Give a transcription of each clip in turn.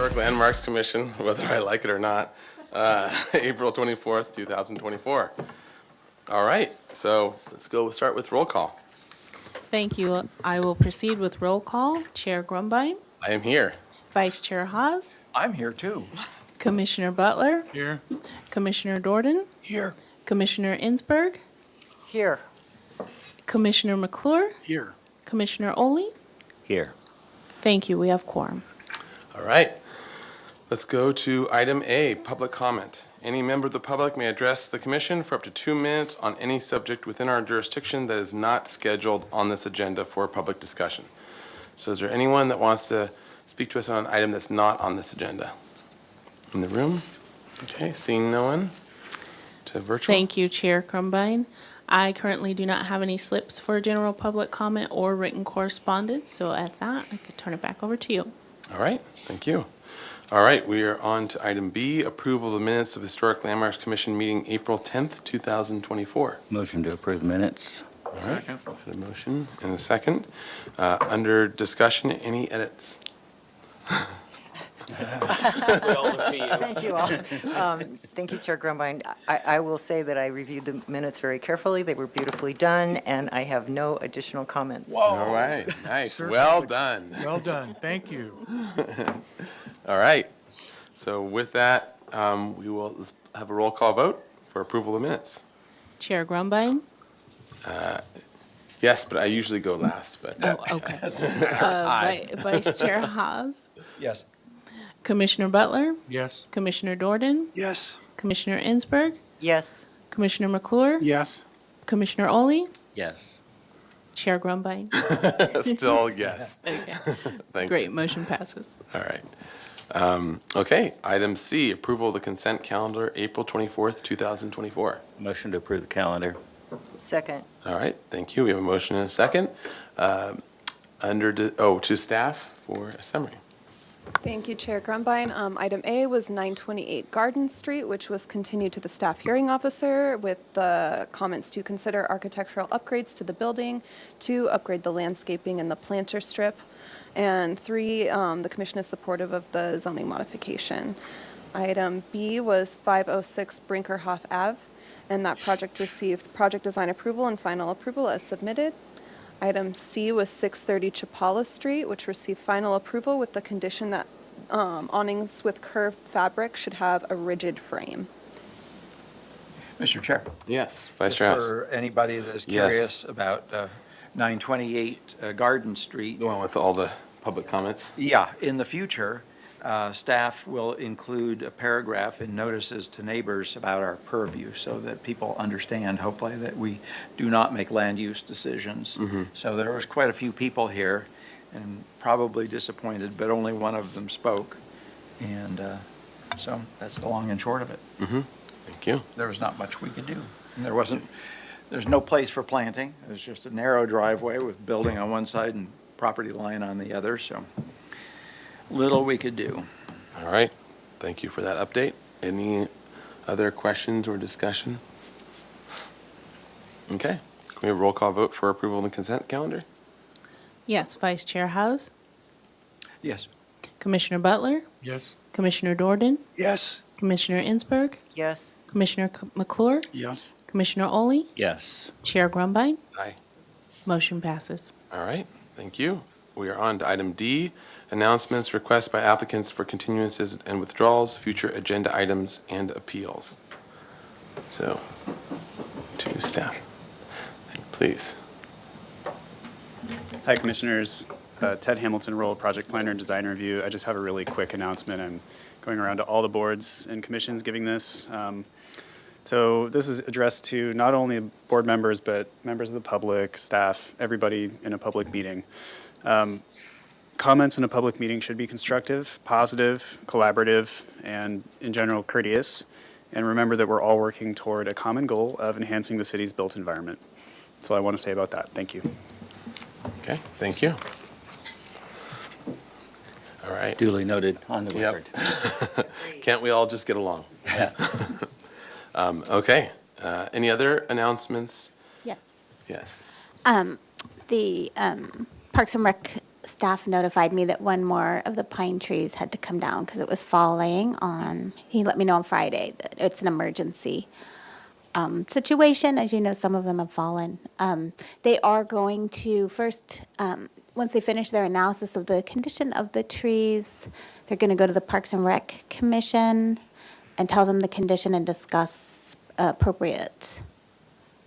Historic Landmarks Commission, whether I like it or not, April 24th, 2024. All right, so let's go start with roll call. Thank you. I will proceed with roll call. Chair Grumbine, I am here. Vice Chair Haas, I'm here too. Commissioner Butler, Here. Commissioner Dorden, Here. Commissioner Insberg, Here. Commissioner McClure, Here. Commissioner Oley. Here. Thank you. We have quorum. All right, let's go to item A, public comment. Any member of the public may address the commission for up to 2 minutes on any subject within our jurisdiction that is not scheduled on this agenda for public discussion. So is there anyone that wants to speak to us on an item that's not on this agenda? In the room? Okay, seeing no one. To virtual. Thank you, Chair Grumbine. I currently do not have any slips for general public comment or written correspondence, so at that, I could turn it back over to you. All right, thank you. All right, we are on to item B, approval of the minutes of Historic Landmarks Commission meeting April 10th, 2024. Motion to approve minutes. All right, had a motion and a second. Under discussion, any edits? Thank you all. Thank you, Chair Grumbine. I will say that I reviewed the minutes very carefully. They were beautifully done, and I have no additional comments. All right, nice, well done. Well done. Thank you. All right, so with that, we will have a roll call vote for approval of minutes. Chair Grumbine? Yes, but I usually go last, but. Oh, okay. Vice Chair Haas, Yes. Commissioner Butler, Yes. Commissioner Dorden, Yes. Commissioner Insberg, Yes. Commissioner McClure, Yes. Commissioner Oley, Yes. Chair Grumbine. Still, yes. Okay, Thank great, you. motion passes. All right. Okay, item C, approval of the consent calendar, April 24th, 2024. Motion to approve the calendar. Second. All right, thank you. We have a motion and a second. To staff for a summary. Thank you, Chair Grumbine. Item A was 928 Garden Street, which was continued to the staff hearing officer with the comments to consider architectural upgrades to the building, 2, upgrade the landscaping and the planter strip, and 3, the commission is supportive of the zoning modification. Item B was 506 Brinkerhoff Ave, and that project received project design approval and final approval as submitted. Item C was 630 Chapala Street, which received final approval with the condition that awnings with curved fabric should have a rigid frame. Mr. Chair. Yes, Vice Chair House. For anybody that's Yes. curious about 928 Garden Street. The one with all the public comments. Yeah, in the future, staff will include a paragraph in notices to neighbors about our purview so that people understand, hopefully, that we do not make land use decisions. So there was quite a few people here and probably disappointed, but only one of them spoke. And so that's the long and short of it. Thank you. There was not much we could do. And there's no place for planting. It was just a narrow driveway with building on one side and property line on the other, so little we could do. All right, thank you for that update. Any other questions or discussion? Okay, can we have a roll call vote for approval of the consent calendar? Yes, Vice Chair House, Yes. Commissioner Butler, Yes. Commissioner Dorden, Yes. Commissioner Insberg, Yes. Commissioner McClure, Yes. Commissioner Oley, Yes. Chair Grumbine. Aye. Motion passes. All right, thank you. We are on to item D, announcements, requests by applicants for continuances and withdrawals, future agenda items, and appeals. So, to staff, please. Hi, Commissioners. Ted Hamilton, role of Project Planner and Design Review. I just have a really quick announcement. I'm going around to all the boards and commissions giving this. So this is addressed to not only board members, but members of the public, staff, everybody in a public meeting. Comments in a public meeting should be constructive, positive, collaborative, and in general courteous. And remember that we're all working toward a common goal of enhancing the city's built environment. That's all I want to say about that. Thank you. Okay, thank you. All right. Duly noted on the Yep. record. Can't we all just get along? Yeah. Okay, any other announcements? Yes. Yes. The Parks and Rec staff notified me that one more of the pine trees had to come down because it was falling on, he let me know on Friday that it's an emergency situation. As you know, some of them have fallen. They are going to first, once they finish their analysis of the condition of the trees, they're going to go to the Parks and Rec Commission and tell them the condition and discuss appropriate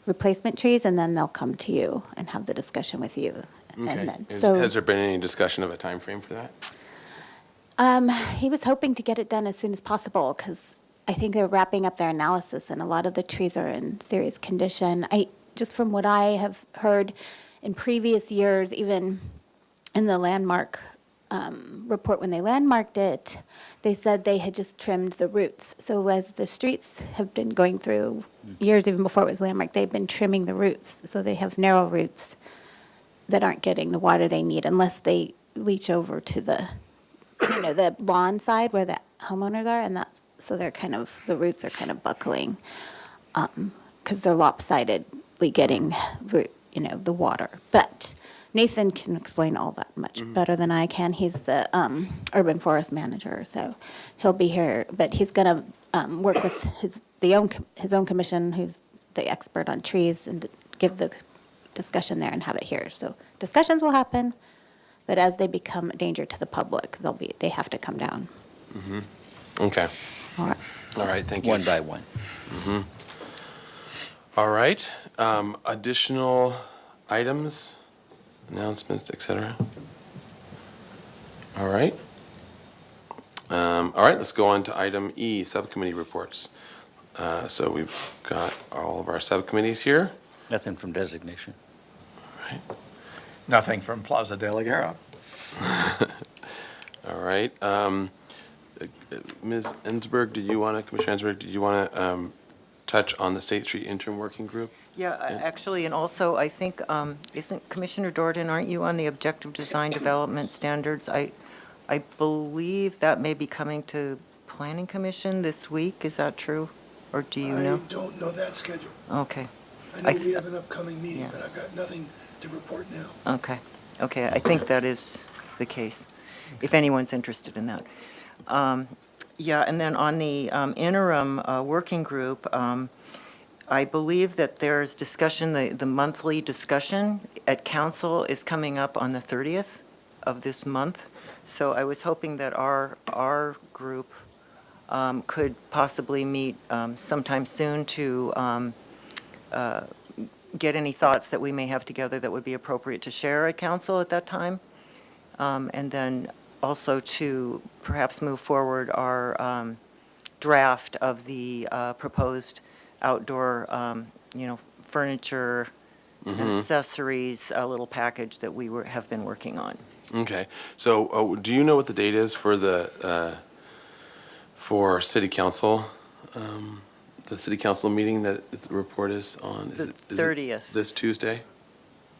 replacement trees, and then they'll come to you and have the discussion with you. Okay. And then, Has so there been any discussion of a time frame for that? he was hoping to get it done as soon as possible because I think they're wrapping up their analysis and a lot of the trees are in serious condition. Just from what I have heard in previous years, even in the landmark report when they landmarked it, they said they had just trimmed the roots. So as the streets have been going through years, even before it was landmarked, they've been trimming the roots. So they have narrow roots that aren't getting the water they need unless they leach over to the, the lawn side where the homeowners are, and so they're the roots are kind of buckling because they're lopsidedly getting the water. But Nathan can explain all that much better than I can. He's the urban forest manager, so he'll be here. But he's going to work with his own commission, who's the expert on trees, and give the discussion there and have it here. So discussions will happen, but as they become a danger to the public, they have to come down. Okay. All right. All right, thank you. One by one. All right, additional items, announcements, et cetera? All right. All right, let's go on to item E, subcommittee reports. So we've got all of our subcommittees here. Nothing from designation. Nothing from Plaza de la Guerra. All right. Ms. Ensberg, Commissioner Ensberg, did you want to touch on the State Street Interim Working Group? Yeah, actually, and also, I think, isn't Commissioner Dordan, aren't you on the Objective Design Development Standards? I believe that may be coming to Planning Commission this week, is that true? Or do you know? I don't know that schedule. Okay, I know we have an upcoming meeting, Yeah. but I've got nothing to report now. okay, I think that is the case, if anyone's interested in that. Yeah, and then on the interim working group, I believe that there's discussion, the monthly discussion at council is coming up on the 30th of this month. So I was hoping that our group could possibly meet sometime soon to get any thoughts that we may have together that would be appropriate to share at council at that time. And then also to perhaps move forward our draft of the proposed outdoor, furniture and accessories, a little package that we have been working on. Okay, so do you know what the date is for for city council? The city council meeting that the report is on? The Is it 30th. This Tuesday?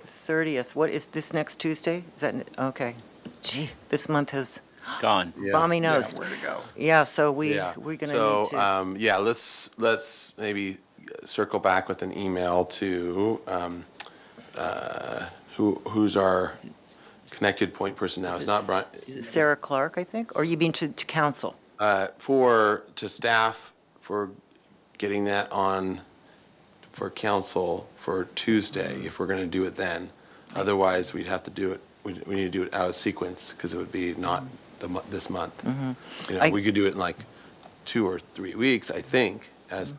30th, what is this next Tuesday? Is that, okay. Gee, this month has Gone. balmy nose. Where to go? Yeah, so we're Yeah. gonna need to. Yeah, let's maybe circle back with an email to, who's our connected point person now? It's not Brian. Is it Sarah Clark, I think? Or you mean to council? To staff for getting that on for council for Tuesday, if we're gonna do it then. Otherwise, we'd have to do it, we need to do it out of sequence, because it would be not this month. We could do it in like 2 or 3 weeks, I think,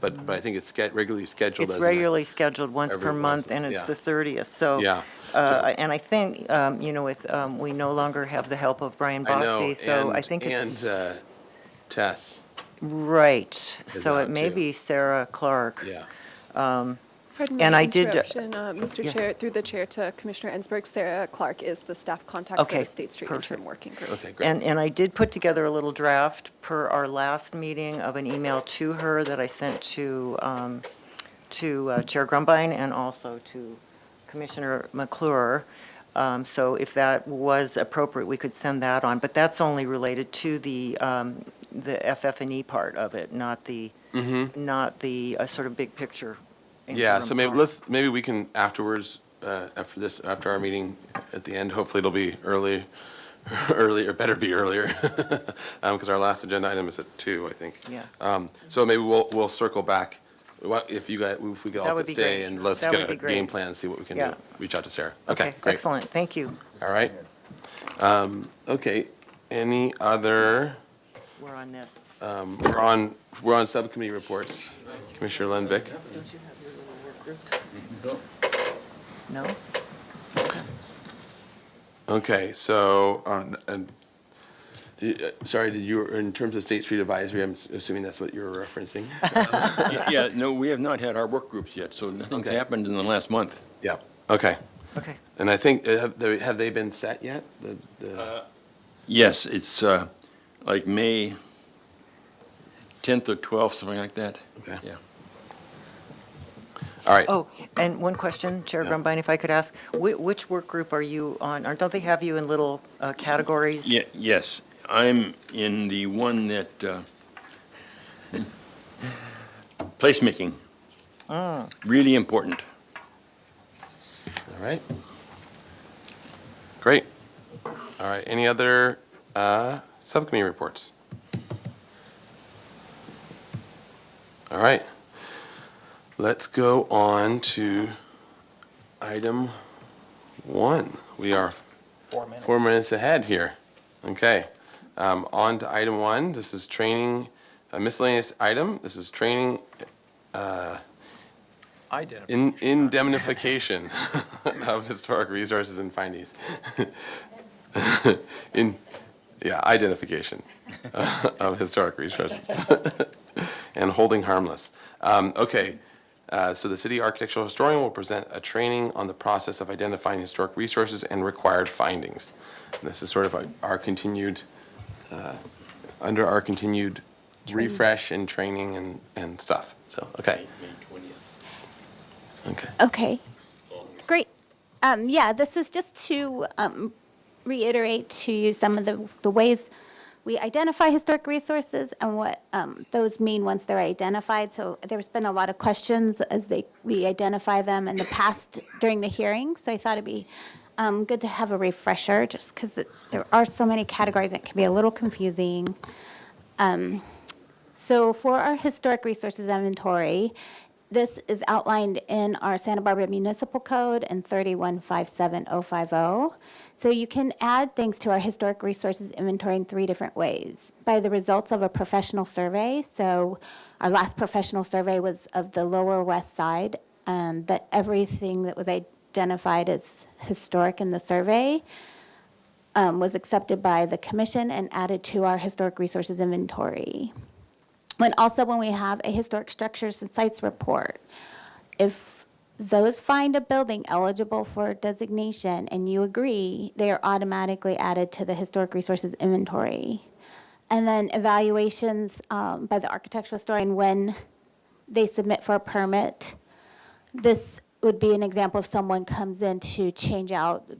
but I think it's regularly scheduled. It's as regularly scheduled once per every month, once, and it's yeah. the 30th, so. Yeah. And I think, we no longer have the help of Brian I know, Bossy, so I think it's. And Tess, Right, is so out it may too. be Sarah Clark. yeah. Pardon And my I did, interruption, Mr. yeah. Chair, through the chair to Commissioner Ensberg, Sarah Clark is the staff contact for Okay, the State Street perfect. Interim Working Group. Okay, great. And I did put together a little draft per our last meeting of an email to her that I sent to Chair Grumbine and also to Commissioner McClure. So if that was appropriate, we could send that on. But that's only related to the FF&E part of it, not the sort of big picture. Yeah, interim so part. maybe we can afterwards, after our meeting, at the end. Hopefully it'll be early, or better be earlier, because our last agenda item is at 2, I think. Yeah. So maybe we'll circle back. If we could That all would be stay great. and let's That would get be a great. game plan and see what we can do. Yeah. Reach out to Sarah. Okay, Okay, great. excellent, thank you. All right. Okay, any other, We're on this. we're on subcommittee reports. Commissioner Lenvick. Don't you have your little work groups? No? Okay, so, sorry, did you, in terms of State Street Advisory, I'm assuming that's what you're referencing? Yeah, no, we have not had our work groups yet, so nothing's Okay. happened in the last month. Yeah, okay. Okay. And I think, have they been set yet? Yes, it's like May 10th or 12th, something like that. Okay. Yeah. All right. Oh, and one question, Chair Yeah. Grumbine, if I could ask, which work group are you on? Or don't they have you in little categories? Yes, I'm in the one that, placemaking. Really important. All right. Great. All right, any other subcommittee reports? All right. Let's go on to item 1. We are 4 minutes ahead here. Okay. On to item 1. This is training, a miscellaneous item. This is training indemnification of historic resources and findings. Identification of historic resources and holding harmless. Okay, so the city architectural historian will present a training on the process of identifying historic resources and required findings. And this is sort of our continued, under our continued refresh and training and stuff. So, okay. Okay. Okay, great. Yeah, this is just to reiterate to you some of the ways we identify historic resources and what those mean once they're identified. So there's been a lot of questions as we identify them in the past during the hearing. So I thought it'd be good to have a refresher just because there are so many categories that can be a little confusing. So for our historic resources inventory, this is outlined in our Santa Barbara Municipal Code in 3157050. So you can add things to our historic resources inventory in 3 different ways. By the results of a professional survey. So our last professional survey was of the Lower West Side, and that everything that was identified as historic in the survey was accepted by the commission and added to our historic resources inventory. And also when we have a historic structures and sites report, if those find a building eligible for designation and you agree, they are automatically added to the historic resources inventory. And then evaluations by the architectural historian when they submit for a permit. This would be an example if someone comes in to change out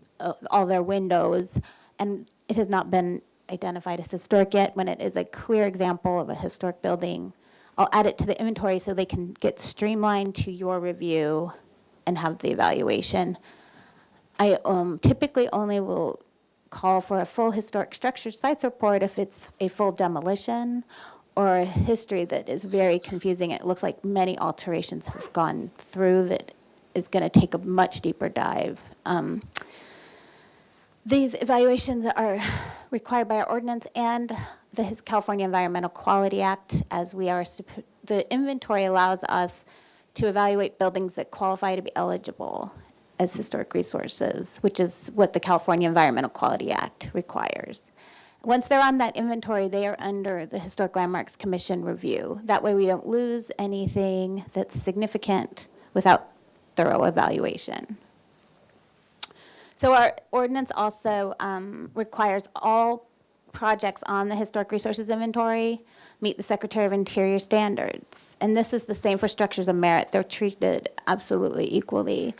all their windows and it has not been identified as historic yet. When it is a clear example of a historic building, I'll add it to the inventory so they can get streamlined to your review and have the evaluation. I typically only will call for a full historic structure sites report if it's a full demolition or a history that is very confusing. It looks like many alterations have gone through that is going to take a much deeper dive. These evaluations are required by our ordinance and the California Environmental Quality Act, as we are, the inventory allows us to evaluate buildings that qualify to be eligible as historic resources, which is what the California Environmental Quality Act requires. Once they're on that inventory, they are under the Historic Landmarks Commission review. That way we don't lose anything that's significant without thorough evaluation. So our ordinance also requires all projects on the historic resources inventory meet the Secretary of Interior standards. And this is the same for structures of merit. They're treated absolutely equally.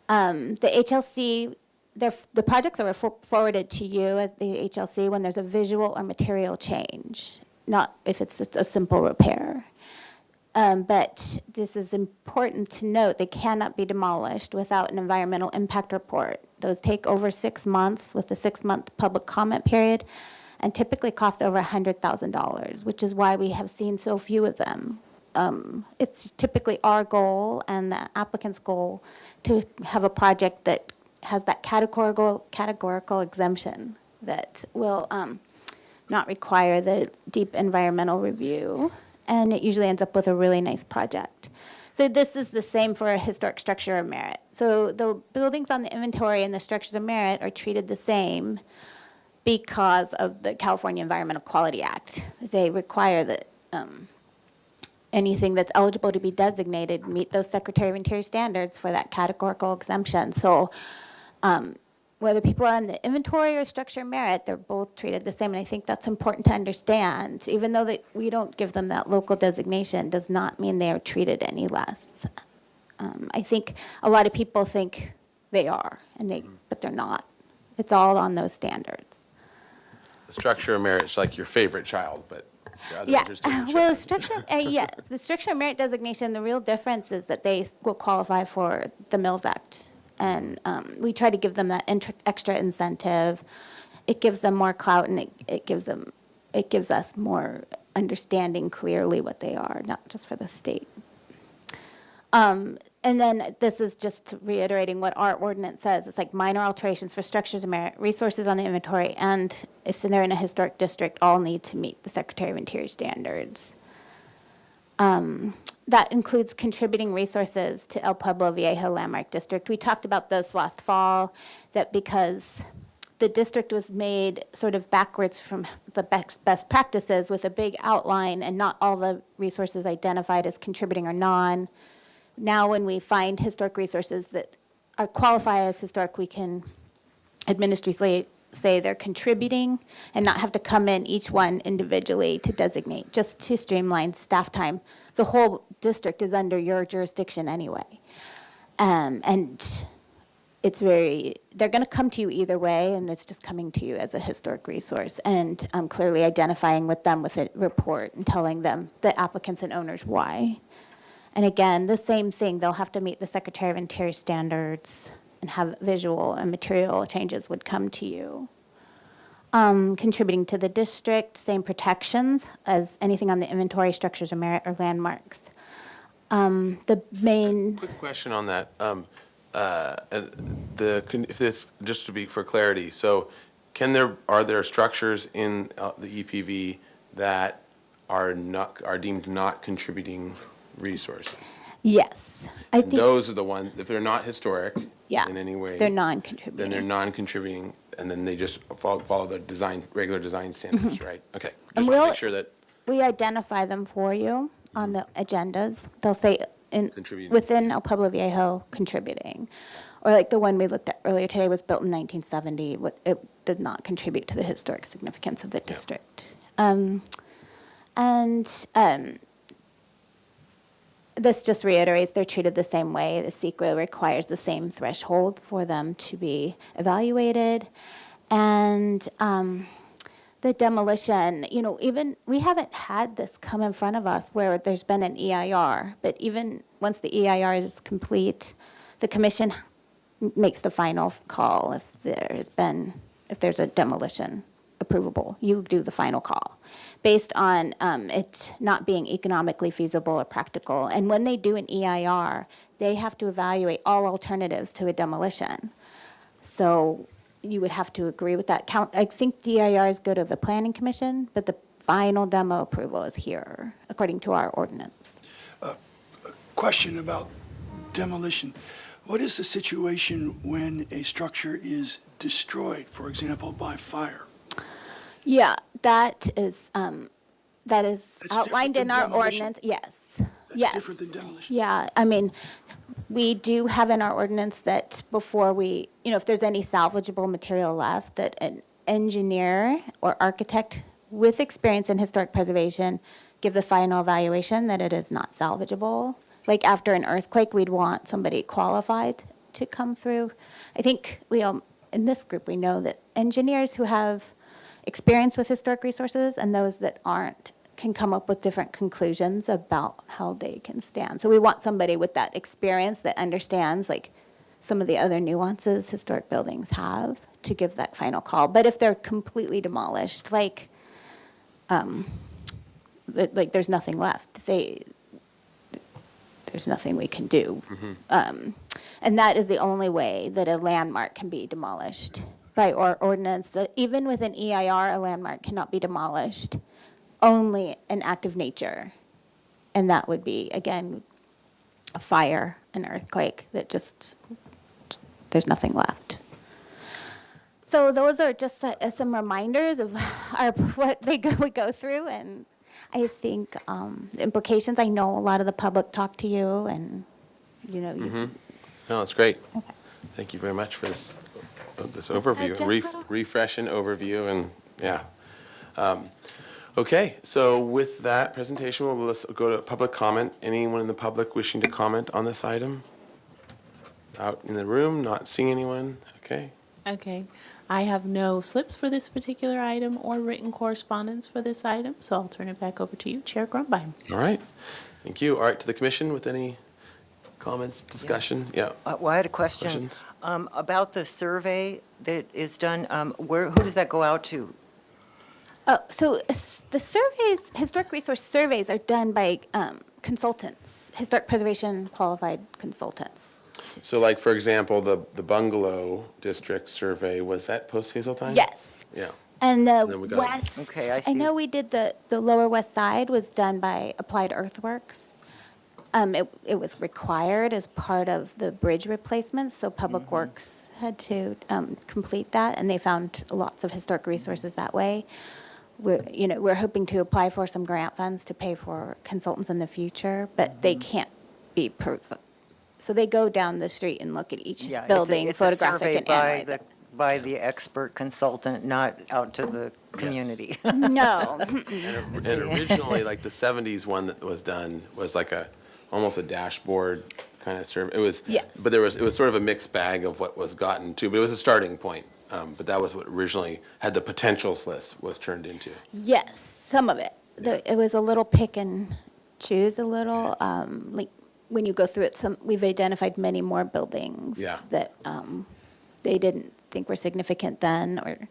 The HLC, the projects are forwarded to you as the HLC when there's a visual or material change, not if it's a simple repair. But this is important to note, they cannot be demolished without an environmental impact report. Those take over 6 months with a 6-month public comment period and typically cost over $100,000, which is why we have seen so few of them. It's typically our goal and the applicant's goal to have a project that has that categorical exemption that will not require the deep environmental review, and it usually ends up with a really nice project. So this is the same for a historic structure of merit. So the buildings on the inventory and the structures of merit are treated the same because of the California Environmental Quality Act. They require that anything that's eligible to be designated meet those Secretary of Interior standards for that categorical exemption. So whether people are on the inventory or structure of merit, they're both treated the same. And I think that's important to understand. Even though that we don't give them that local designation, does not mean they are treated any less. I think a lot of people think they are, but they're not. It's all on those standards. The structure of merit is like your favorite child, but your other Yeah, jurisdictions well, shouldn't. yes, the structure of merit designation, the real difference is that they will qualify for the Mills Act. And we try to give them that extra incentive. It gives them more clout, and it gives us more understanding clearly what they are, not just for the state. And then this is just reiterating what our ordinance says. It's like minor alterations for structures of merit, resources on the inventory, and if they're in a historic district, all need to meet the Secretary of Interior standards. That includes contributing resources to El Pueblo Viejo Landmark District. We talked about this last fall, that because the district was made sort of backwards from the best practices with a big outline and not all the resources identified as contributing or non. Now when we find historic resources that are qualify as historic, we can administratively say they're contributing and not have to come in each one individually to designate, just to streamline staff time. The whole district is under your jurisdiction anyway. And it's they're going to come to you either way, and it's just coming to you as a historic resource, and clearly identifying with them with a report and telling them, the applicants and owners, why. And again, the same thing, they'll have to meet the Secretary of Interior standards and have visual and material changes would come to you. Contributing to the district, same protections as anything on the inventory, structures of merit, or landmarks. The main... Quick question on that. If this, just to be for clarity, so are there structures in the EPV that are deemed not contributing resources? Yes. I And think those are the ones, if they're not historic in any way. they're non-contributing. Then they're non-contributing, and then they just follow the regular design standards, right? Okay. And Just want to make sure that, we identify them for you on the agendas. They'll say Contributing. within El Pueblo Viejo, contributing. Or like the one we looked at earlier today was built in 1970. It did not contribute to the historic significance of the district. This just reiterates they're treated the same way. The CEQA requires the same threshold for them to be evaluated. And the demolition, even we haven't had this come in front of us where there's been an EIR, but even once the EIR is complete, the commission makes the final call if there's a demolition approvable. You do the final call based on it not being economically feasible or practical. And when they do an EIR, they have to evaluate all alternatives to a demolition. So you would have to agree with that. I think the EIRs go to the Planning Commission, but the final demo approval is here, according to our ordinance. Question about demolition. What is the situation when a structure is destroyed, for example, by fire? Yeah, that is outlined in than our demolition? ordinance. Yes. That's different than demolition. Yeah, I mean, we do have in our ordinance that before we, if there's any salvageable material left, that an engineer or architect with experience in historic preservation give the final evaluation that it is not salvageable. Like after an earthquake, we'd want somebody qualified to come through. I think in this group, we know that engineers who have experience with historic resources and those that aren't can come up with different conclusions about how they can stand. So we want somebody with that experience that understands, like, some of the other nuances historic buildings have to give that final call. But if they're completely demolished, like there's nothing left. There's nothing we can do. And that is the only way that a landmark can be demolished by ordinance. Even with an EIR, a landmark cannot be demolished, only an act of nature. And that would be, again, a fire, an earthquake, that just, there's nothing left. So those are just some reminders of what we go through, and I think the implications. I know a lot of the public talk to you, and No, that's great. Thank you very much for this overview, refreshing overview, and yeah. Okay, so with that presentation, let's go to public comment. Anyone in the public wishing to comment on this item? Out in the room, not seeing anyone? Okay. Okay. I have no slips for this particular item or written correspondence for this item, so I'll turn it back over to you, Chair Grumbine. All right. Thank you. All right, to the commission with any comments, discussion? Yeah. Well, I had a question Questions? about the survey that is done. Who does that go out to? Oh, so the surveys, historic resource surveys, are done by consultants, historic preservation qualified consultants. So like, for example, the bungalow district survey, was that post-Hazeltine? Yes. Yeah. And then the we got- west, Okay, I I see. know we did the lower west side was done by Applied Earthworks. It was required as part of the bridge replacements, so Public Works had to complete that, and they found lots of historic resources that way. We're hoping to apply for some grant funds to pay for consultants in the future, but they can't be so they go down the street and look at each building, it's photograph a it, survey and analyze it. by the expert consultant, not out to the community. No. And originally, like the 70s one that was done was like almost a dashboard kind of survey. It was, Yes. but it was sort of a mixed bag of what was gotten to, but it was a starting point. But that was what originally had the potentials list was turned into. Yes, some of it. It was a little pick and choose a little. Like when you go through it, we've identified many more buildings Yeah. that they didn't think were significant then. Or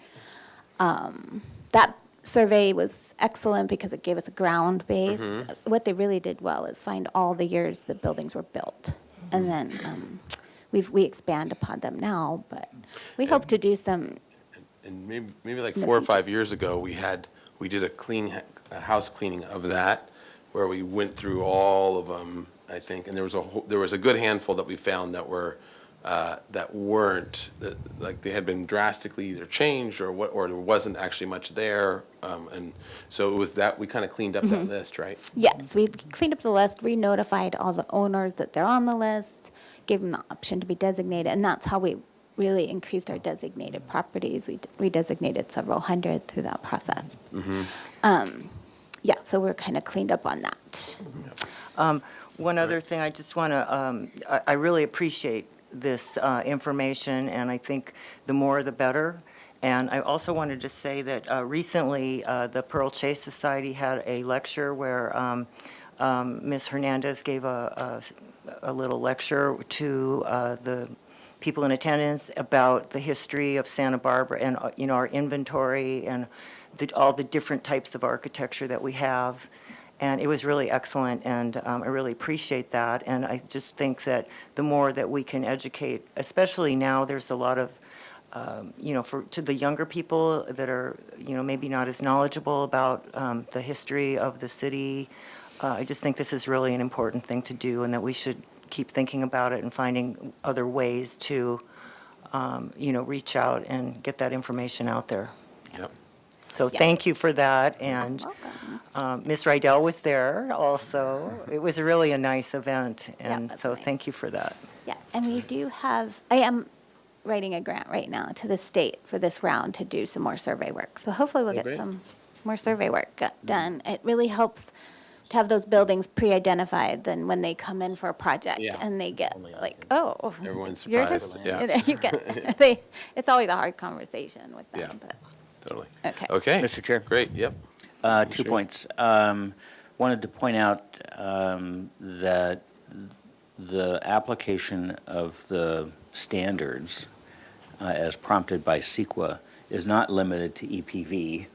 that survey was excellent because it gave us a ground base. What they really did well is find all the years the buildings were built, and then we expand upon them now. But we hope to do some. And maybe like In the 4 or future. 5 years ago, we did a house cleaning of that, where we went through all of them, I think, and there was a good handful that we found that weren't like they had been drastically either changed or there wasn't actually much there, and so it was that we kind of cleaned up that list, right? Yes, we cleaned up the list, re-notified all the owners that they're on the list, gave them the option to be designated, and that's how we really increased our designated properties. We designated several hundred through that process. Yeah, so we're kind of cleaned up on that. One other thing, I just want to, I really appreciate this information, and I think the more the better. And I also wanted to say that recently, the Pearl Chase Society had a lecture where Ms. Hernandez gave a little lecture to the people in attendance about the history of Santa Barbara and, our inventory and all the different types of architecture that we have. And it was really excellent, and I really appreciate that. And I just think that the more that we can educate, especially now, there's a lot of, to the younger people that are, maybe not as knowledgeable about the history of the city. I just think this is really an important thing to do, and that we should keep thinking about it and finding other ways to, reach out and get that information out there. Yep. So Yeah. thank you for that, and Ms. Rydell was there also. It was really a nice event, and that's so nice. thank you for that. Yeah, and we do have, I am writing a grant right now to the state for this round to do some more survey work. So hopefully we'll get great. some more survey work done. It really helps to have those buildings pre-identified than when they come in for a project Yeah. and they get like, oh. Everyone's you're surprised, his- yeah. You get, it's always a hard conversation with them, Yeah. but. Totally. Okay. Okay. Mr. Chair? Great, yep. 2 points. Wanted to point out that the application of the standards as prompted by CEQA is not limited to EPV.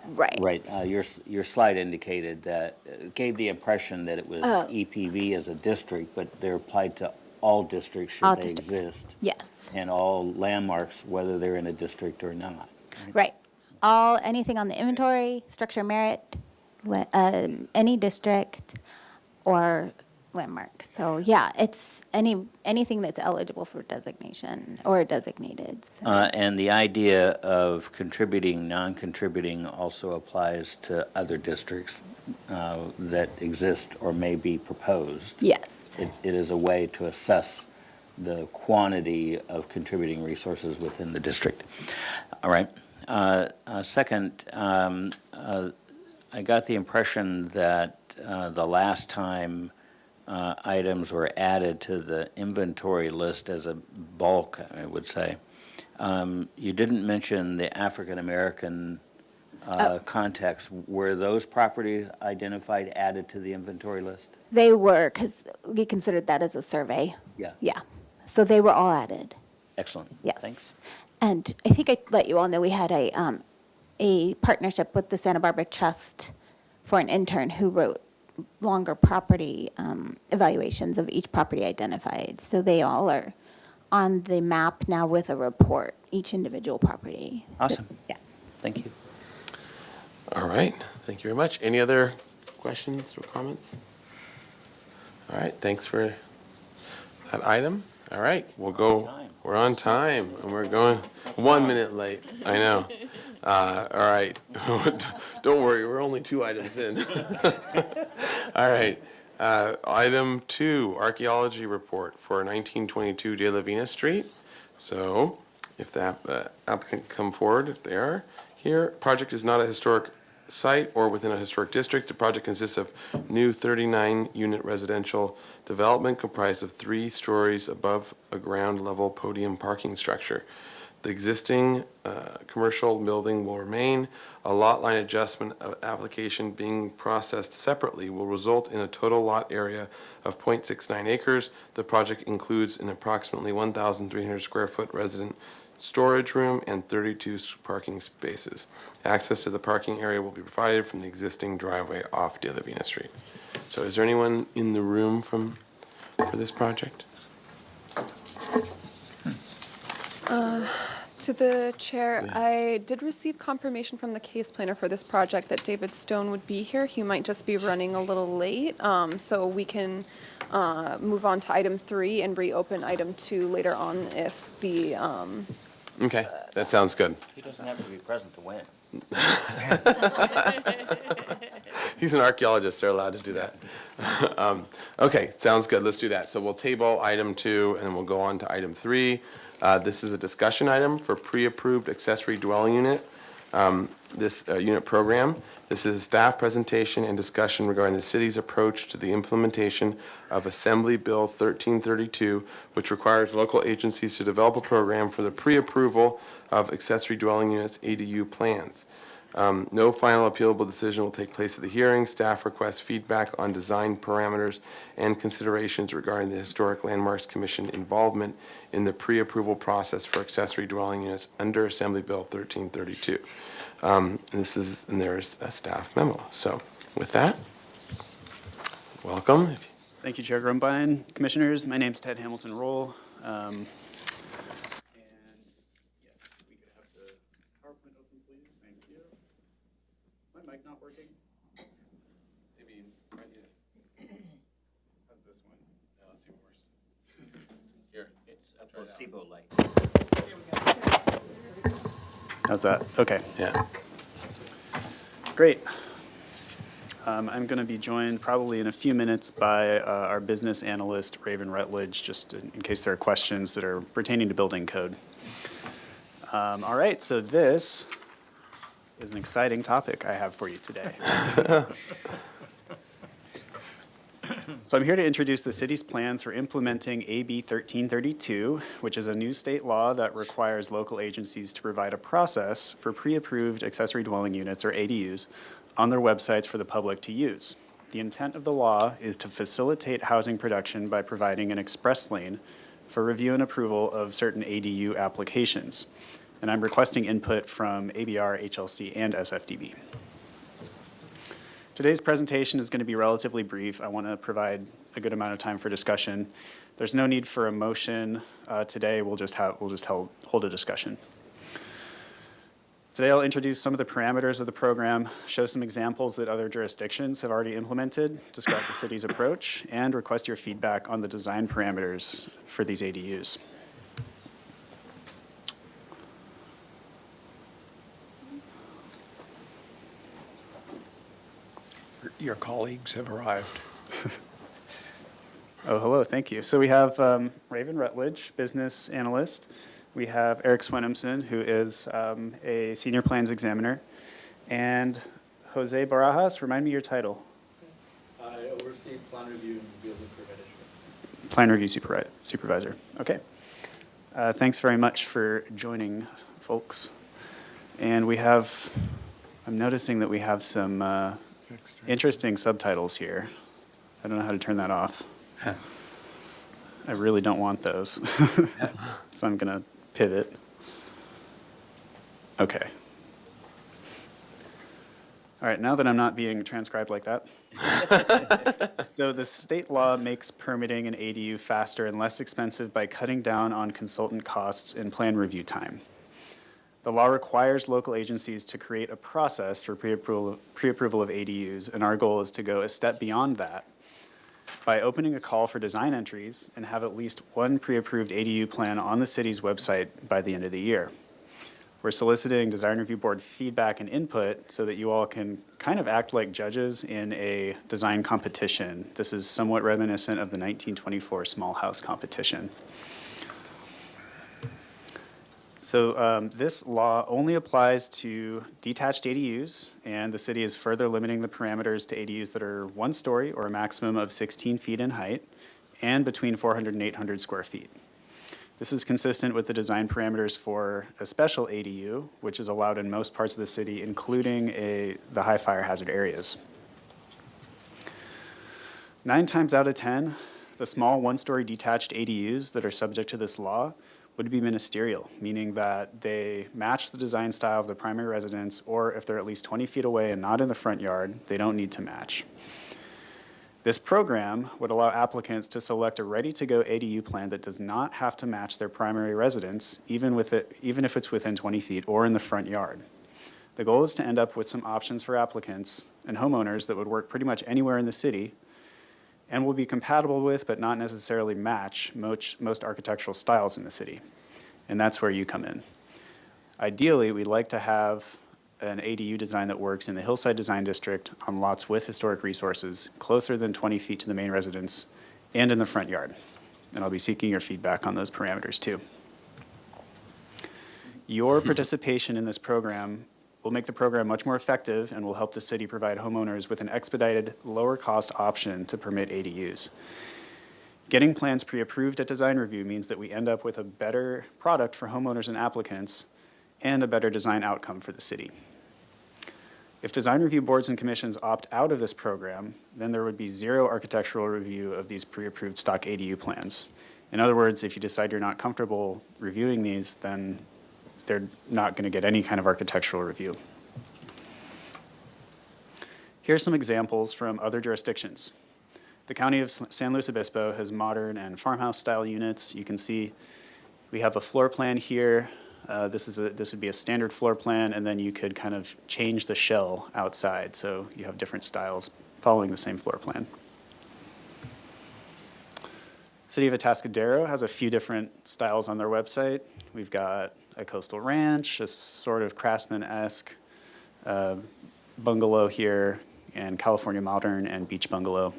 Right. Right. Your slide indicated that, gave the impression that it was EPV as a district, but they're applied to all districts All should they districts. exist. Yes. And all landmarks, whether they're in a district or not. Right. Anything on the inventory, structure merit, any district or landmark. So yeah, it's anything that's eligible for designation or designated. So. And the idea of contributing, non-contributing also applies to other districts that exist or may be proposed. Yes. It is a way to assess the quantity of contributing resources within the district. All right. Second, I got the impression that the last time items were added to the inventory list as a bulk, I would say, you didn't mention the African-American context. Were those properties identified, added to the inventory list? They were, because we considered that as a survey. Yeah. Yeah. So they were all added. Excellent. Yes. Thanks. And I think I let you all know we had a partnership with the Santa Barbara Trust for an intern who wrote longer property evaluations of each property identified. So they all are on the map now with a report, each individual property. Awesome. Yeah. Thank you. All right, thank you very much. Any other questions or comments? All right, thanks for that item. All right, we'll go, we're on time, and we're going 1 minute late, I know. All right, don't worry, we're only 2 items in. All right, item 2, archaeology report for 1922 De La Vina Street. So, if the applicant can come forward, if they are here. Project is not a historic site or within a historic district. The project consists of new 39-unit residential development comprised of 3 stories above a ground level podium parking structure. The existing commercial building will remain. A lot line adjustment application being processed separately will result in a total lot area of 0.69 acres. The project includes an approximately 1,300 square foot resident storage room and 32 parking spaces. Access to the parking area will be provided from the existing driveway off De La Vina Street. So is there anyone in the room for this project? To the chair, I did receive confirmation from the case planner for this project that David Stone would be here. He might just be running a little late, so we can move on to item 3 and reopen item 2 later on if the Okay, that sounds good. He doesn't have to be present to win. He's an archaeologist, they're allowed to do that. Okay, sounds good, let's do that. So we'll table item 2 and we'll go on to item 3. This is a discussion item for pre-approved accessory dwelling unit, unit program. This is a staff presentation and discussion regarding the city's approach to the implementation of Assembly Bill 1332, which requires local agencies to develop a program for the pre-approval of accessory dwelling units ADU plans. No final appealable decision will take place at the hearing. Staff requests feedback on design parameters and considerations regarding the Historic Landmarks Commission involvement in the pre-approval process for accessory dwelling units under Assembly Bill 1332. And there's a staff memo. So with that, welcome. Thank you, Chair Grumbine. Commissioners, my name's Ted Hamilton Roll. And yes, we could have the PowerPoint open, please. Thank you. Is my mic not working? Maybe right here. How's this one? No, it's even worse. Here. It's a placebo light. How's that? Okay, Yeah. great. I'm going to be joined probably in a few minutes by our business analyst, Raven Rutledge, just in case there are questions that are pertaining to building code. All right, so this is an exciting topic I have for you today. So I'm here to introduce the city's plans for implementing AB 1332, which is a new state law that requires local agencies to provide a process for pre-approved accessory dwelling units, or ADUs, on their websites for the public to use. The intent of the law is to facilitate housing production by providing an express lane for review and approval of certain ADU applications. And I'm requesting input from ABR, HLC, and SFDB. Today's presentation is going to be relatively brief. I want to provide a good amount of time for discussion. There's no need for a motion today. We'll just hold a discussion. Today I'll introduce some of the parameters of the program, show some examples that other jurisdictions have already implemented, describe the city's approach, and request your feedback on the design parameters for these ADUs. Your colleagues have arrived. Oh, hello, thank you. So we have Raven Rutledge, business analyst. We have Eric Swenemson, who is a senior plans examiner. And Jose Barajas, remind me your title. I oversee plan review and building management. Plan review supervisor. Okay. Thanks very much for joining, folks. And we have, I'm noticing that we have some interesting subtitles here. I don't know how to turn that off. I really don't want those. So I'm going to pivot. Okay. All right, now that I'm not being transcribed like that. So the state law makes permitting an ADU faster and less expensive by cutting down on consultant costs and plan review time. The law requires local agencies to create a process for pre-approval of ADUs, and our goal is to go a step beyond that by opening a call for design entries and have at least one pre-approved ADU plan on the city's website by the end of the year. We're soliciting design review board feedback and input so that you all can kind of act like judges in a design competition. This is somewhat reminiscent of the 1924 small house competition. So this law only applies to detached ADUs, and the city is further limiting the parameters to ADUs that are 1 story or a maximum of 16 feet in height and between 400 and 800 square feet. This is consistent with the design parameters for a special ADU, which is allowed in most parts of the city, including the high fire hazard areas. 9 times out of 10, the small 1-story detached ADUs that are subject to this law would be ministerial, meaning that they match the design style of the primary residence, or if they're at least 20 feet away and not in the front yard, they don't need to match. This program would allow applicants to select a ready-to-go ADU plan that does not have to match their primary residence, even if it's within 20 feet or in the front yard. The goal is to end up with some options for applicants and homeowners that would work pretty much anywhere in the city and will be compatible with, but not necessarily match, most architectural styles in the city. And that's where you come in. Ideally, we'd like to have an ADU design that works in the Hillside Design District on lots with historic resources, closer than 20 feet to the main residence, and in the front yard. And I'll be seeking your feedback on those parameters too. Your participation in this program will make the program much more effective and will help the city provide homeowners with an expedited, lower-cost option to permit ADUs. Getting plans pre-approved at design review means that we end up with a better product for homeowners and applicants and a better design outcome for the city. If design review boards and commissions opt out of this program, then there would be 0 architectural review of these pre-approved stock ADU plans. In other words, if you decide you're not comfortable reviewing these, then they're not going to get any kind of architectural review. Here are some examples from other jurisdictions. The County of San Luis Obispo has modern and farmhouse-style units. You can see we have a floor plan here. This would be a standard floor plan, and then you could kind of change the shell outside, so you have different styles following the same floor plan. City of Atascadero has a few different styles on their website. We've got a coastal ranch, a sort of craftsman-esque bungalow here, and California modern and beach bungalow.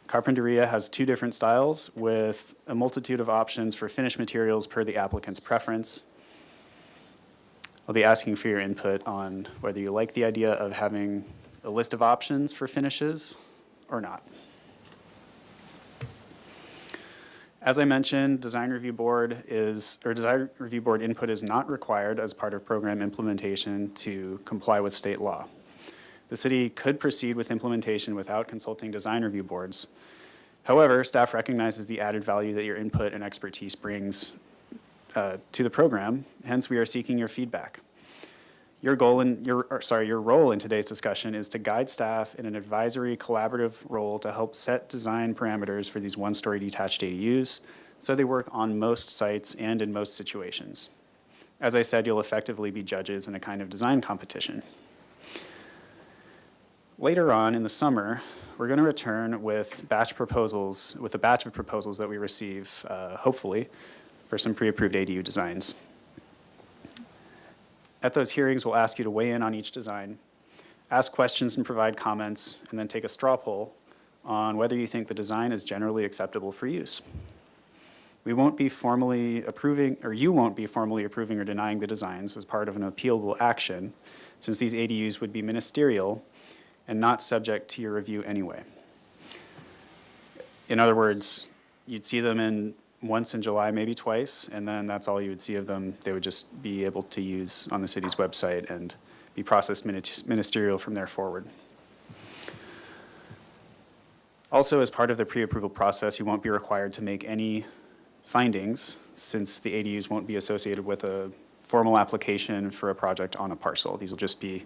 Carpinteria has 2 different styles with a multitude of options for finished materials per the applicant's preference. I'll be asking for your input on whether you like the idea of having a list of options for finishes or not. As I mentioned, design review board input is not required as part of program implementation to comply with state law. The city could proceed with implementation without consulting design review boards. However, staff recognizes the added value that your input and expertise brings to the program. Hence, we are seeking your feedback. Your role in today's discussion is to guide staff in an advisory, collaborative role to help set design parameters for these one-story detached ADUs so they work on most sites and in most situations. As I said, you'll effectively be judges in a kind of design competition. Later on in the summer, we're going to return with a batch of proposals that we receive, hopefully, for some pre-approved ADU designs. At those hearings, we'll ask you to weigh in on each design, ask questions and provide comments, and then take a straw poll on whether you think the design is generally acceptable for use. We won't be formally approving, or you won't be formally approving or denying the designs as part of an appealable action, since these ADUs would be ministerial and not subject to your review anyway. In other words, you'd see them once in July, maybe twice, and then that's all you would see of them. They would just be able to use on the city's website and be processed ministerial from there forward. Also, as part of the pre-approval process, you won't be required to make any findings, since the ADUs won't be associated with a formal application for a project on a parcel. These will just be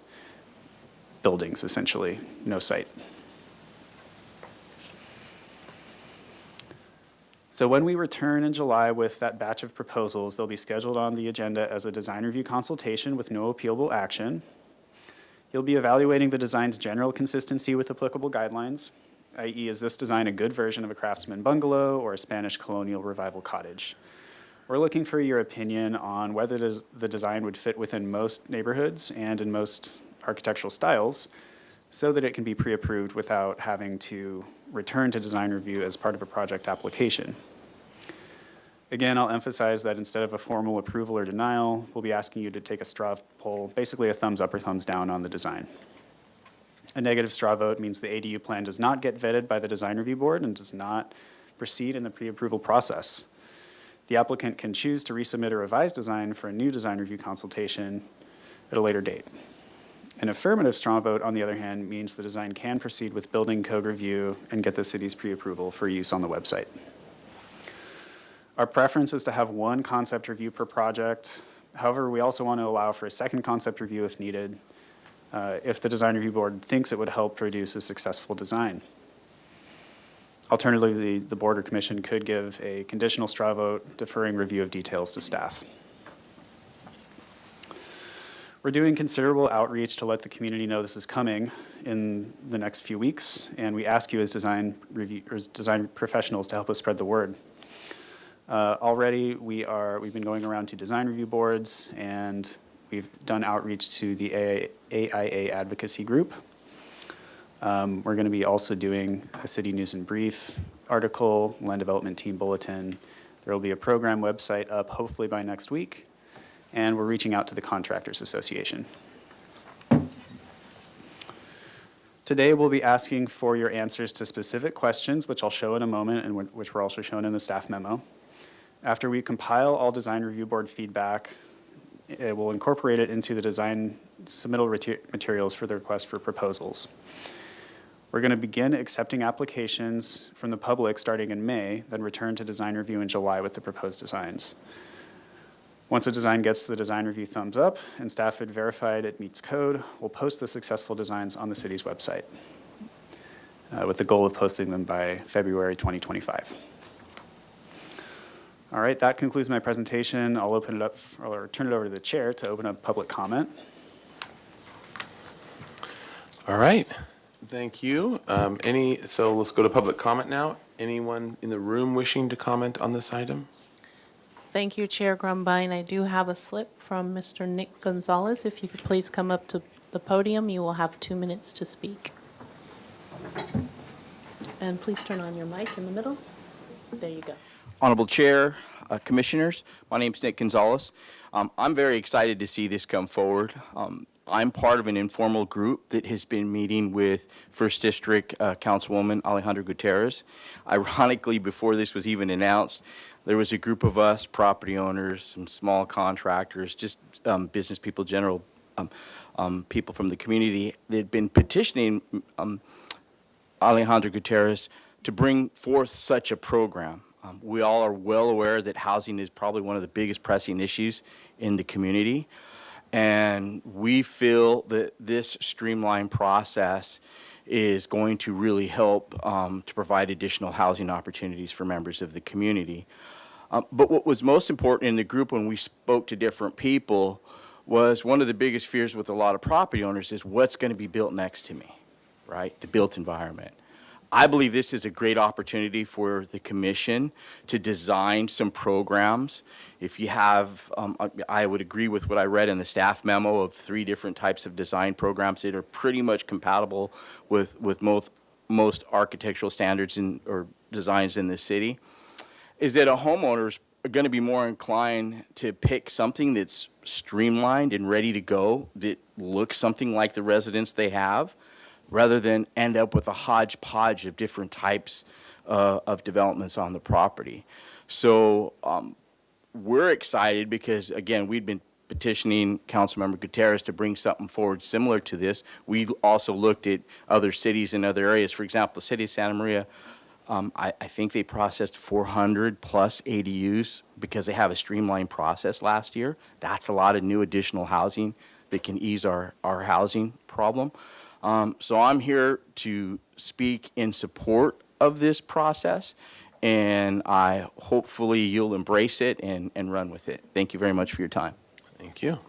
buildings, essentially, no site. So when we return in July with that batch of proposals, they'll be scheduled on the agenda as a design review consultation with no appealable action. You'll be evaluating the design's general consistency with applicable guidelines, i.e., is this design a good version of a craftsman bungalow or a Spanish colonial revival cottage? We're looking for your opinion on whether the design would fit within most neighborhoods and in most architectural styles so that it can be pre-approved without having to return to design review as part of a project application. Again, I'll emphasize that instead of a formal approval or denial, we'll be asking you to take a straw poll, basically a thumbs up or thumbs down on the design. A negative straw vote means the ADU plan does not get vetted by the design review board and does not proceed in the pre-approval process. The applicant can choose to resubmit a revised design for a new design review consultation at a later date. An affirmative straw vote, on the other hand, means the design can proceed with building code review and get the city's pre-approval for use on the website. Our preference is to have one concept review per project. However, we also want to allow for a second concept review if needed, if the design review board thinks it would help produce a successful design. Alternatively, the board or commission could give a conditional straw vote, deferring review of details to staff. We're doing considerable outreach to let the community know this is coming in the next few weeks, and we ask you as design professionals to help us spread the word. Already, we've been going around to design review boards, and we've done outreach to the AIA advocacy group. We're going to be also doing a city news and brief article, land development team bulletin. There will be a program website up hopefully by next week, and we're reaching out to the Contractors Association. Today, we'll be asking for your answers to specific questions, which I'll show in a moment and which were also shown in the staff memo. After we compile all design review board feedback, it will incorporate it into the design submittal materials for the request for proposals. We're going to begin accepting applications from the public starting in May, then return to design review in July with the proposed designs. Once a design gets the design review thumbs up and staff had verified it meets code, we'll post the successful designs on the city's website with the goal of posting them by February 2025. All right, that concludes my presentation. I'll open it up, or turn it over to the chair to open up public comment. All right, thank you. So let's go to public comment now. Anyone in the room wishing to comment on this item? Thank you, Chair Grumbine. I do have a slip from Mr. Nick Gonzalez. If you could please come up to the podium, you will have 2 minutes to speak. And please turn on your mic in the middle. There you go. Honorable Chair, Commissioners, my name is Nick Gonzalez. I'm very excited to see this come forward. I'm part of an informal group that has been meeting with First District Councilwoman Alejandra Gutierrez. Ironically, before this was even announced, there was a group of us, property owners, some small contractors, just business people, general people from the community that had been petitioning Alejandro Gutierrez to bring forth such a program. We all are well aware that housing is probably one of the biggest pressing issues in the community, and we feel that this streamlined process is going to really help to provide additional housing opportunities for members of the community. But what was most important in the group when we spoke to different people was one of the biggest fears with a lot of property owners is what's going to be built next to me, right? The built environment. I believe this is a great opportunity for the commission to design some programs. If you have, I would agree with what I read in the staff memo of 3 different types of design programs that are pretty much compatible with most architectural standards or designs in the city, is that a homeowner's going to be more inclined to pick something that's streamlined and ready to go, that looks something like the residence they have, rather than end up with a hodgepodge of different types of developments on the property. So we're excited because, again, we'd been petitioning Councilmember Gutierrez to bring something forward similar to this. We also looked at other cities and other areas. For example, the city of Santa Maria, I think they processed 400 plus ADUs because they have a streamlined process last year. That's a lot of new additional housing that can ease our housing problem. So I'm here to speak in support of this process, and hopefully you'll embrace it and run with it. Thank you very much for your time. Thank you.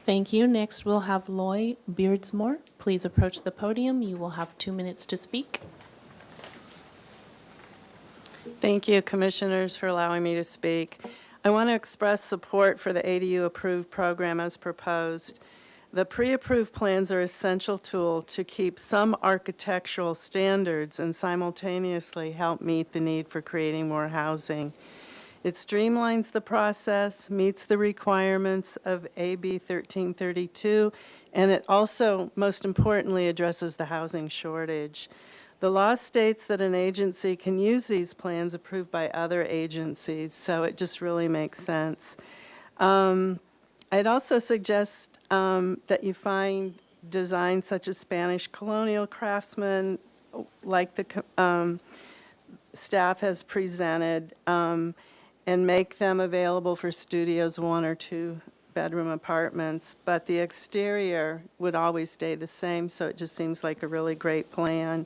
Thank you. Next, we'll have Loy Beardsmore. Please approach the podium. You will have 2 minutes to speak. Thank you, Commissioners, for allowing me to speak. I want to express support for the ADU-approved program as proposed. The pre-approved plans are an essential tool to keep some architectural standards and simultaneously help meet the need for creating more housing. It streamlines the process, meets the requirements of AB 1332, and it also, most importantly, addresses the housing shortage. The law states that an agency can use these plans approved by other agencies, so it just really makes sense. I'd also suggest that you find designs such as Spanish colonial craftsmen, like the staff has presented, and make them available for studios, 1 or 2 bedroom apartments. But the exterior would always stay the same, so it just seems like a really great plan.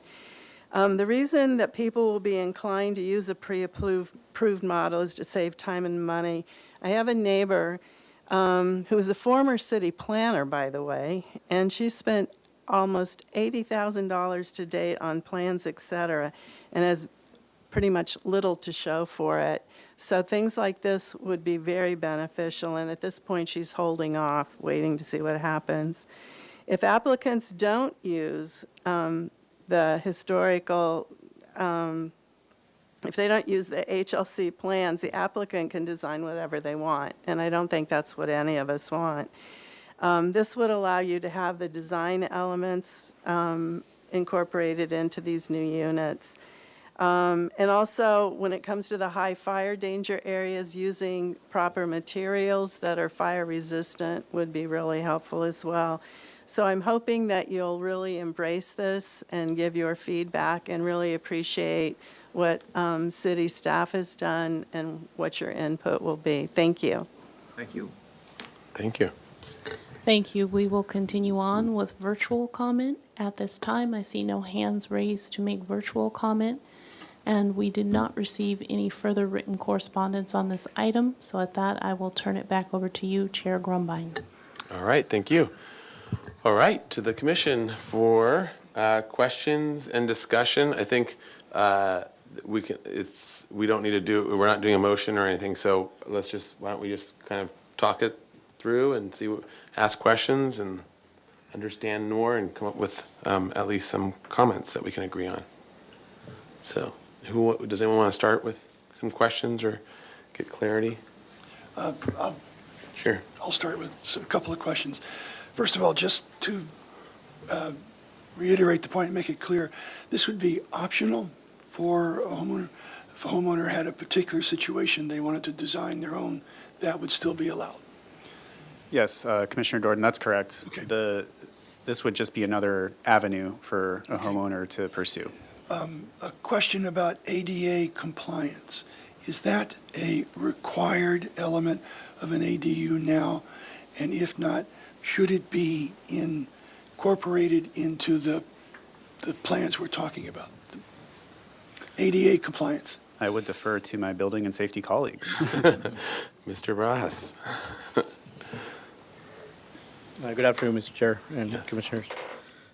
The reason that people will be inclined to use a pre-approved model is to save time and money. I have a neighbor who is a former city planner, by the way, and she spent almost $80,000 to date on plans, et cetera, and has pretty much little to show for it. So things like this would be very beneficial, and at this point, she's holding off, waiting to see what happens. If applicants don't use the historical, if they don't use the HLC plans, the applicant can design whatever they want, and I don't think that's what any of us want. This would allow you to have the design elements incorporated into these new units. And also, when it comes to the high fire danger areas, using proper materials that are fire resistant would be really helpful as well. So I'm hoping that you'll really embrace this and give your feedback and really appreciate what city staff has done and what your input will be. Thank you. Thank you. Thank you. Thank you. We will continue on with virtual comment. At this time, I see no hands raised to make virtual comment, and we did not receive any further written correspondence on this item. So at that, I will turn it back over to you, Chair Grumbine. All right, thank you. All right, to the commission for questions and discussion. I think we don't need to do, we're not doing a motion or anything, so why don't we just kind of talk it through and ask questions and understand more and come up with at least some comments that we can agree on. So does anyone want to start with some questions or get clarity? Sure. I'll start with a couple of questions. First of all, just to reiterate the point and make it clear, this would be optional for a homeowner. If a homeowner had a particular situation they wanted to design their own, that would still be allowed. Yes, Commissioner Jordan, that's correct. Okay. This would just be another avenue for a homeowner to pursue. A question about ADA compliance. Is that a required element of an ADU now? And if not, should it be incorporated into the plans we're talking about? ADA compliance. I would defer to my building and safety colleagues. Mr. Barajas. Good afternoon, Mr. Chair and Commissioners.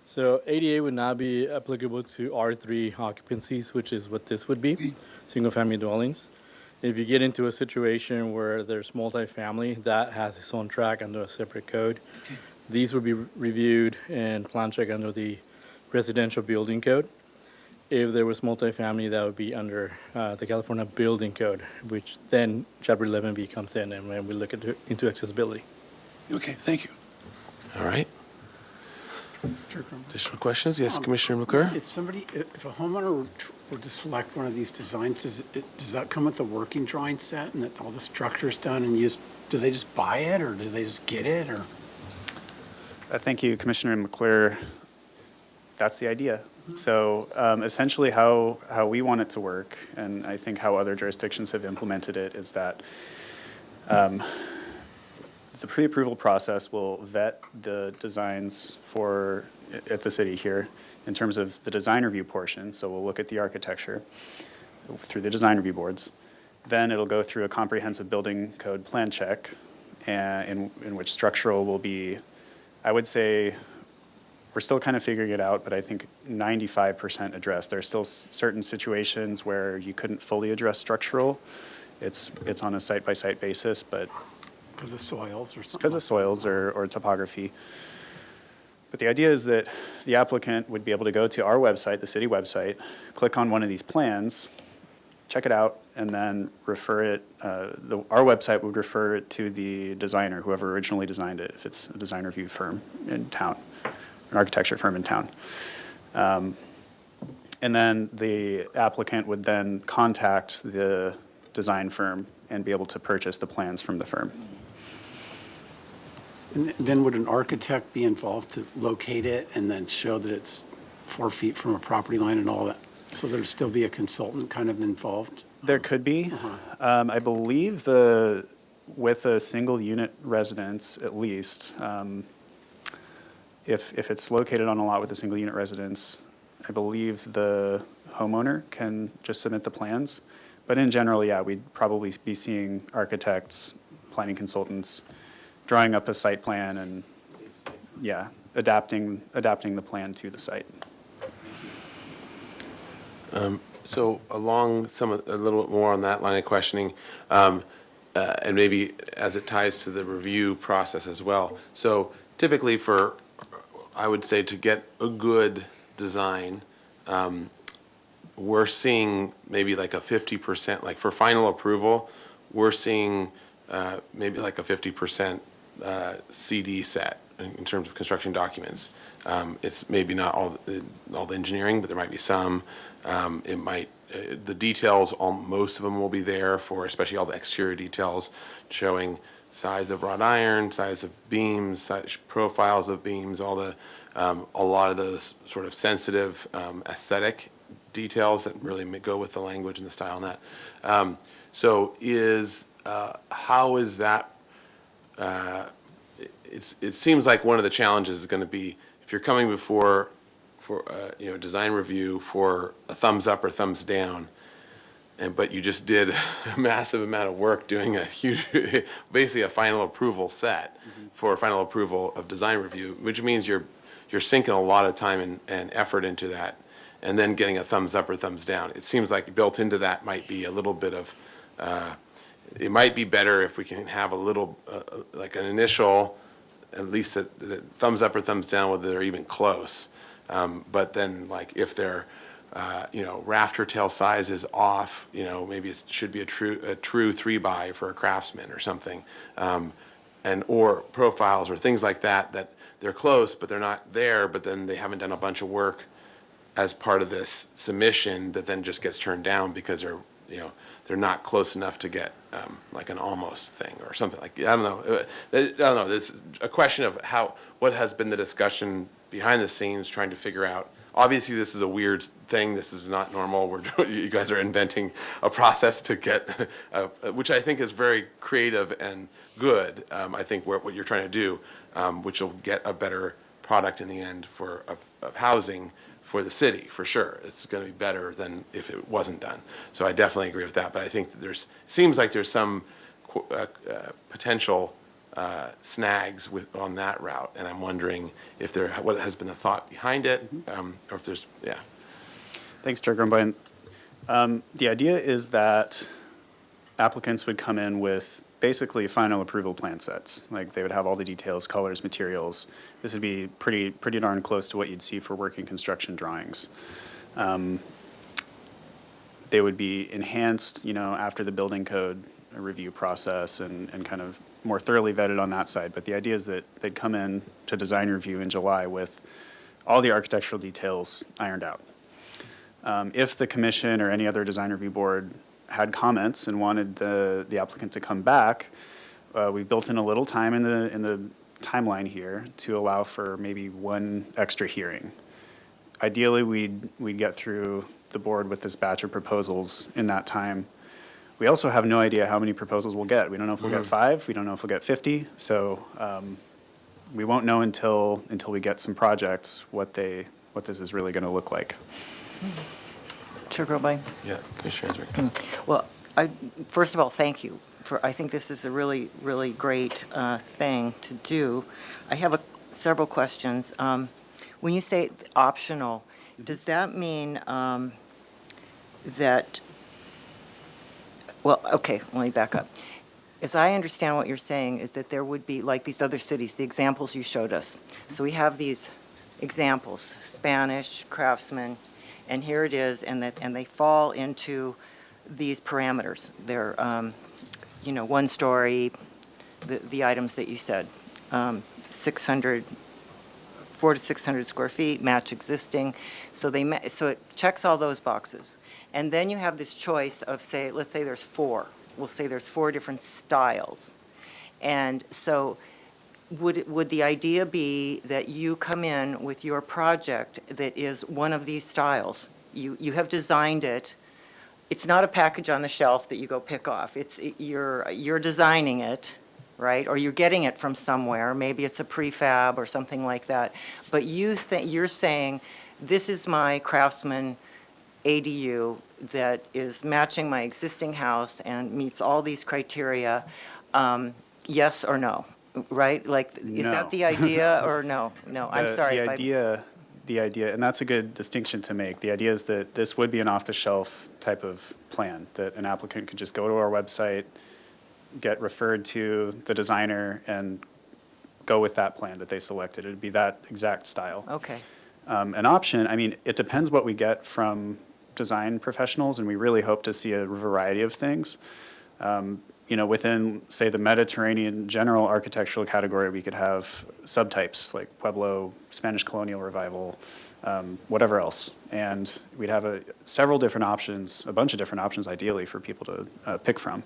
So ADA would not be applicable to R3 occupancies, which is what this would be, single-family dwellings. If you get into a situation where there's multifamily, that has its own track under a separate code. These would be reviewed and plan check under the residential building code. If there was multifamily, that would be under the California Building Code, which then Chapter 11B comes in, and when we look into accessibility. Okay, thank you. All right. Additional questions? Yes, Commissioner McClure? If a homeowner were to select one of these designs, does that come with a working drawing set and that all the structure's done, and do they just buy it, or do they just get it, or? Thank you, Commissioner McClure. That's the idea. So essentially how we want it to work, and I think how other jurisdictions have implemented it, is that the pre-approval process will vet the designs at the city here in terms of the design review portion. So we'll look at the architecture through the design review boards. Then it'll go through a comprehensive building code plan check, in which structural will be, I would say, we're still kind of figuring it out, but I think 95% addressed. There are still certain situations where you couldn't fully address structural. It's on a site-by-site basis, but Because of soils or something? because of soils or topography. But the idea is that the applicant would be able to go to our website, the city website, click on one of these plans, check it out, and then refer it, our website would refer it to the designer, whoever originally designed it, if it's a design review firm in town, an architecture firm in town. And then the applicant would then contact the design firm and be able to purchase the plans from the firm. And then would an architect be involved to locate it and then show that it's 4 feet from a property line and all that? So there'd still be a consultant kind of involved? There could be. I believe with a single unit residence, at least, if it's located on a lot with a single unit residence, I believe the homeowner can just submit the plans. But in general, yeah, we'd probably be seeing architects, planning consultants, drawing up a site plan and, yeah, adapting the plan to the site. So along a little bit more on that line of questioning, and maybe as it ties to the review process as well. So typically I would say to get a good design, we're seeing maybe like a 50%, like for final approval, we're seeing maybe like a 50% CD set in terms of construction documents. It's maybe not all the engineering, but there might be some. The details, most of them will be there for, especially all the exterior details, showing size of wrought iron, size of beams, profiles of beams, a lot of those sort of sensitive aesthetic details that really go with the language and the style and that. So how is that? It seems like one of the challenges is going to be if you're coming before for design review for a thumbs up or thumbs down, but you just did a massive amount of work doing a huge, basically a final approval set for final approval of design review, which means you're sinking a lot of time and effort into that, and then getting a thumbs up or thumbs down. It seems like built into that might be a little bit of, it might be better if we can have a little, like an initial, at least a thumbs up or thumbs down, whether they're even close. But then, like, if they're, rafter tail size is off, maybe it should be a true 3x for a craftsman or something, or profiles or things like that they're close, but they're not there, but then they haven't done a bunch of work as part of this submission that then just gets turned down because they're, they're not close enough to get like an almost thing or something like, I don't know. I don't know. It's a question of what has been the discussion behind the scenes trying to figure out. Obviously, this is a weird thing. This is not normal. You guys are inventing a process to get, which I think is very creative and good. I think what you're trying to do, which will get a better product in the end of housing for the city, for sure. It's going to be better than if it wasn't done. So I definitely agree with that. But I think that seems like there's some potential snags on that route, and I'm wondering if what has been the thought behind it, or if there's, yeah. Thanks, Chair Grumbine. The idea is that applicants would come in with basically final approval plan sets. Like they would have all the details, colors, materials. This would be pretty darn close to what you'd see for working construction drawings. They would be enhanced, after the building code review process and kind of more thoroughly vetted on that side. But the idea is that they'd come in to design review in July with all the architectural details ironed out. If the commission or any other design review board had comments and wanted the applicant to come back, we built in a little time in the timeline here to allow for maybe one extra hearing. Ideally, we'd get through the board with this batch of proposals in that time. We also have no idea how many proposals we'll get. We don't know if we'll get 5. We don't know if we'll get 50. So we won't know until we get some projects what this is really going to look like. Chair Grobine? Yeah, Commissioner Hansberg. Well, first of all, thank you. I think this is a really, really great thing to do. I have several questions. When you say optional, does that mean that, well, okay, let me back up. As I understand what you're saying is that there would be, like these other cities, the examples you showed us. So we have these examples, Spanish, Craftsman, and here it is, and they fall into these parameters. They're, 1 story, the items that you said, 400 to 600 square feet, match existing. So it checks all those boxes. And then you have this choice of, let's say there's 4. We'll say there's 4 different styles. And so would the idea be that you come in with your project that is one of these styles? You have designed it. It's not a package on the shelf that you go pick off. You're designing it, right? Or you're getting it from somewhere. Maybe it's a prefab or something like that. But you're saying, this is my Craftsman ADU that is matching my existing house and meets all these criteria, yes or no, right? Like, is that the idea or no? No, I'm sorry. The idea, and that's a good distinction to make, the idea is that this would be an off-the-shelf type of plan, that an applicant could just go to our website, get referred to the designer, and go with that plan that they selected. It would be that exact style. Okay. An option, it depends what we get from design professionals, and we really hope to see a variety of things. Within, say, the Mediterranean general architectural category, we could have subtypes like Pueblo, Spanish colonial revival, whatever else. And we'd have several different options, a bunch of different options ideally for people to pick from.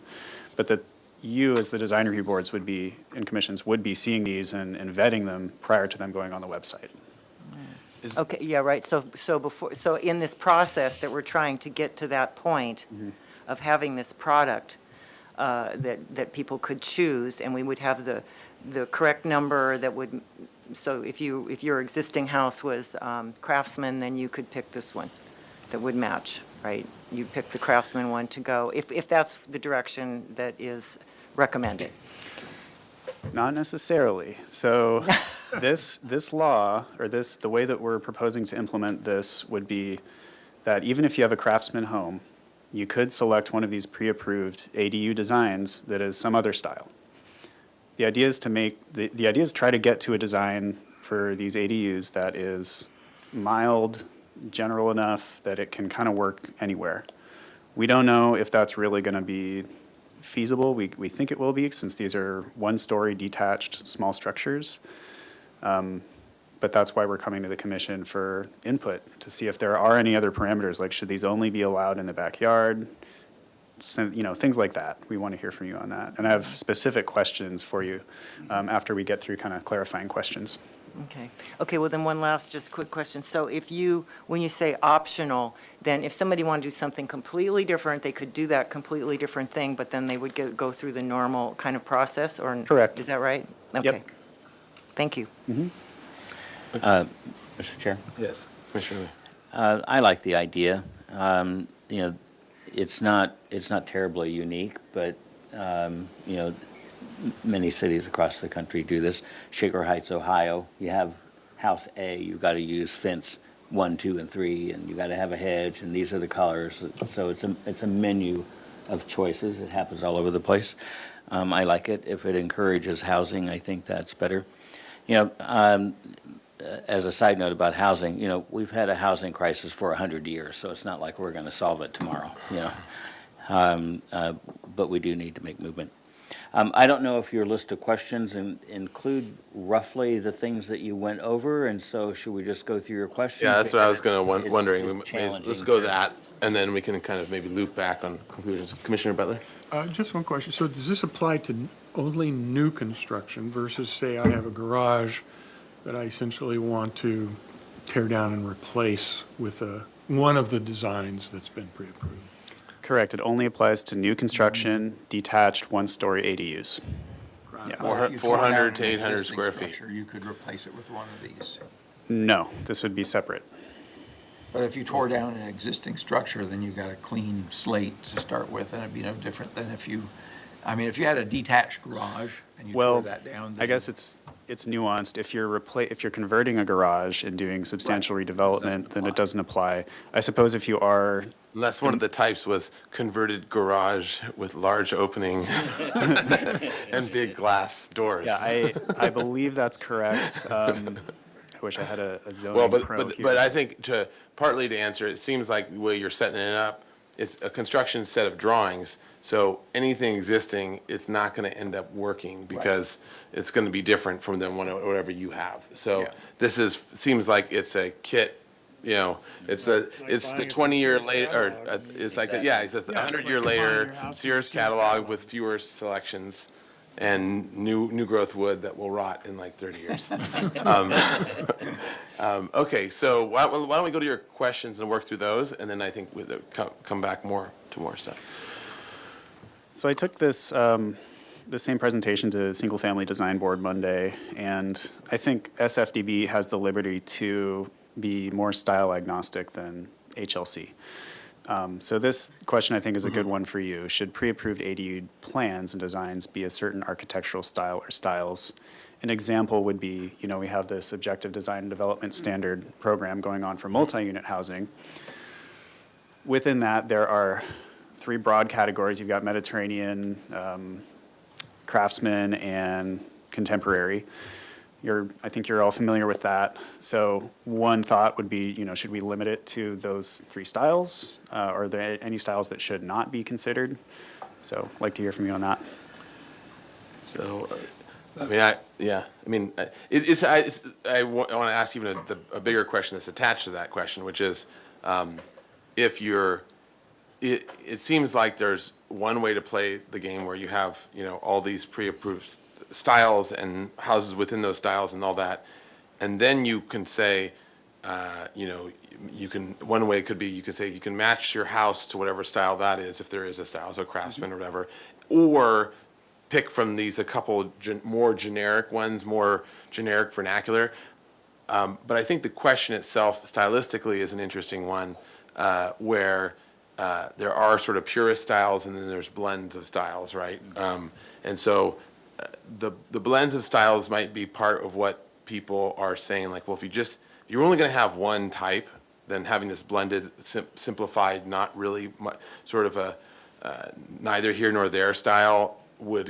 But that you as the design review boards and commissions would be seeing these and vetting them prior to them going on the website. Okay, yeah, right. So in this process that we're trying to get to that point of having this product that people could choose, and we would have the correct number that would, so if your existing house was Craftsman, then you could pick this one that would match, right? You pick the Craftsman one to go, if that's the direction that is recommended. Not necessarily. So this law, or the way that we're proposing to implement this would be that even if you have a Craftsman home, you could select one of these pre-approved ADU designs that is some other style. The idea is to try to get to a design for these ADUs that is mild, general enough that it can kind of work anywhere. We don't know if that's really going to be feasible. We think it will be, since these are 1-story detached small structures. But that's why we're coming to the commission for input, to see if there are any other parameters, like should these only be allowed in the backyard? things like that. We want to hear from you on that. And I have specific questions for you after we get through kind of clarifying questions. Okay. Okay, well then one last just quick question. So when you say optional, then if somebody wanted to do something completely different, they could do that completely different thing, but then they would go through the normal kind of process, or? Correct. Is that right? Yep. Okay. Thank you. Mr. Chair? Yes, Commissioner Lee. I like the idea. It's not terribly unique, but, many cities across the country do this. Shaker Heights, Ohio, you have house A, you've got to use fence 1, 2, and 3, and you got to have a hedge, and these are the colors. So it's a menu of choices. It happens all over the place. I like it. If it encourages housing, I think that's better. As a side note about housing, we've had a housing crisis for 100 years, so it's not like we're going to solve it tomorrow, but we do need to make movement. I don't know if your list of questions include roughly the things that you went over, and so should we just go through your questions? Yeah, that's what I was wondering. It's challenging Let's go to- that, and then we can kind of maybe loop back on conclusions. Commissioner Butler? Just one question. So does this apply to only new construction versus, say, I have a garage that I essentially want to tear down and replace with one of the designs that's been pre-approved? Correct. It only applies to new construction, detached, one-story ADUs. Yeah. Well, if you tore 400 down to an 800 existing square feet. structure, you could replace it with one of these. No, this would be separate. But if you tore down an existing structure, then you got a clean slate to start with, and it'd be no different than if you had a detached garage and you tore that down. I guess it's nuanced. If you're converting a garage and doing substantial redevelopment, then it doesn't apply. I suppose if you are. Unless one of the types was converted garage with large opening and big glass doors. Yeah, I believe that's correct. I wish I had a zoning pro here. But I think partly to answer, it seems like the way you're setting it up, it's a construction set of drawings. So anything existing, it's not going to end up working because it's going to be different from whatever you have. So this seems like it's a kit. It's the 20-year later, or it's like it's a 100-year later Sears catalog with fewer selections and new growth wood that will rot in like 30 years. Okay, so why don't we go to your questions and work through those, and then I think we'll come back to more stuff. So I took this the same presentation to Single Family Design Board Monday, and I think SFDB has the liberty to be more style agnostic than HLC. So this question, I think, is a good one for you. Should pre-approved ADU plans and designs be a certain architectural style or styles? An example would be, we have this objective design and development standard program going on for multi-unit housing. Within that, there are 3 broad categories. You've got Mediterranean, craftsman, and contemporary. I think you're all familiar with that. So one thought would be, should we limit it to those 3 styles? Or are there any styles that should not be considered? So I'd like to hear from you on that. So, I want to ask even a bigger question that's attached to that question, which is, it seems like there's one way to play the game where you have, all these pre-approved styles and houses within those styles and all that. And then you can say, one way could be, you could say you can match your house to whatever style that is, if there is a style, so craftsman or whatever, or pick from these a couple more generic ones, more generic vernacular. But I think the question itself stylistically is an interesting one, where there are sort of purist styles and then there's blends of styles, right? And so the blends of styles might be part of what people are saying, like, well, if you're only going to have one type, then having this blended, simplified, not really sort of a neither here nor there style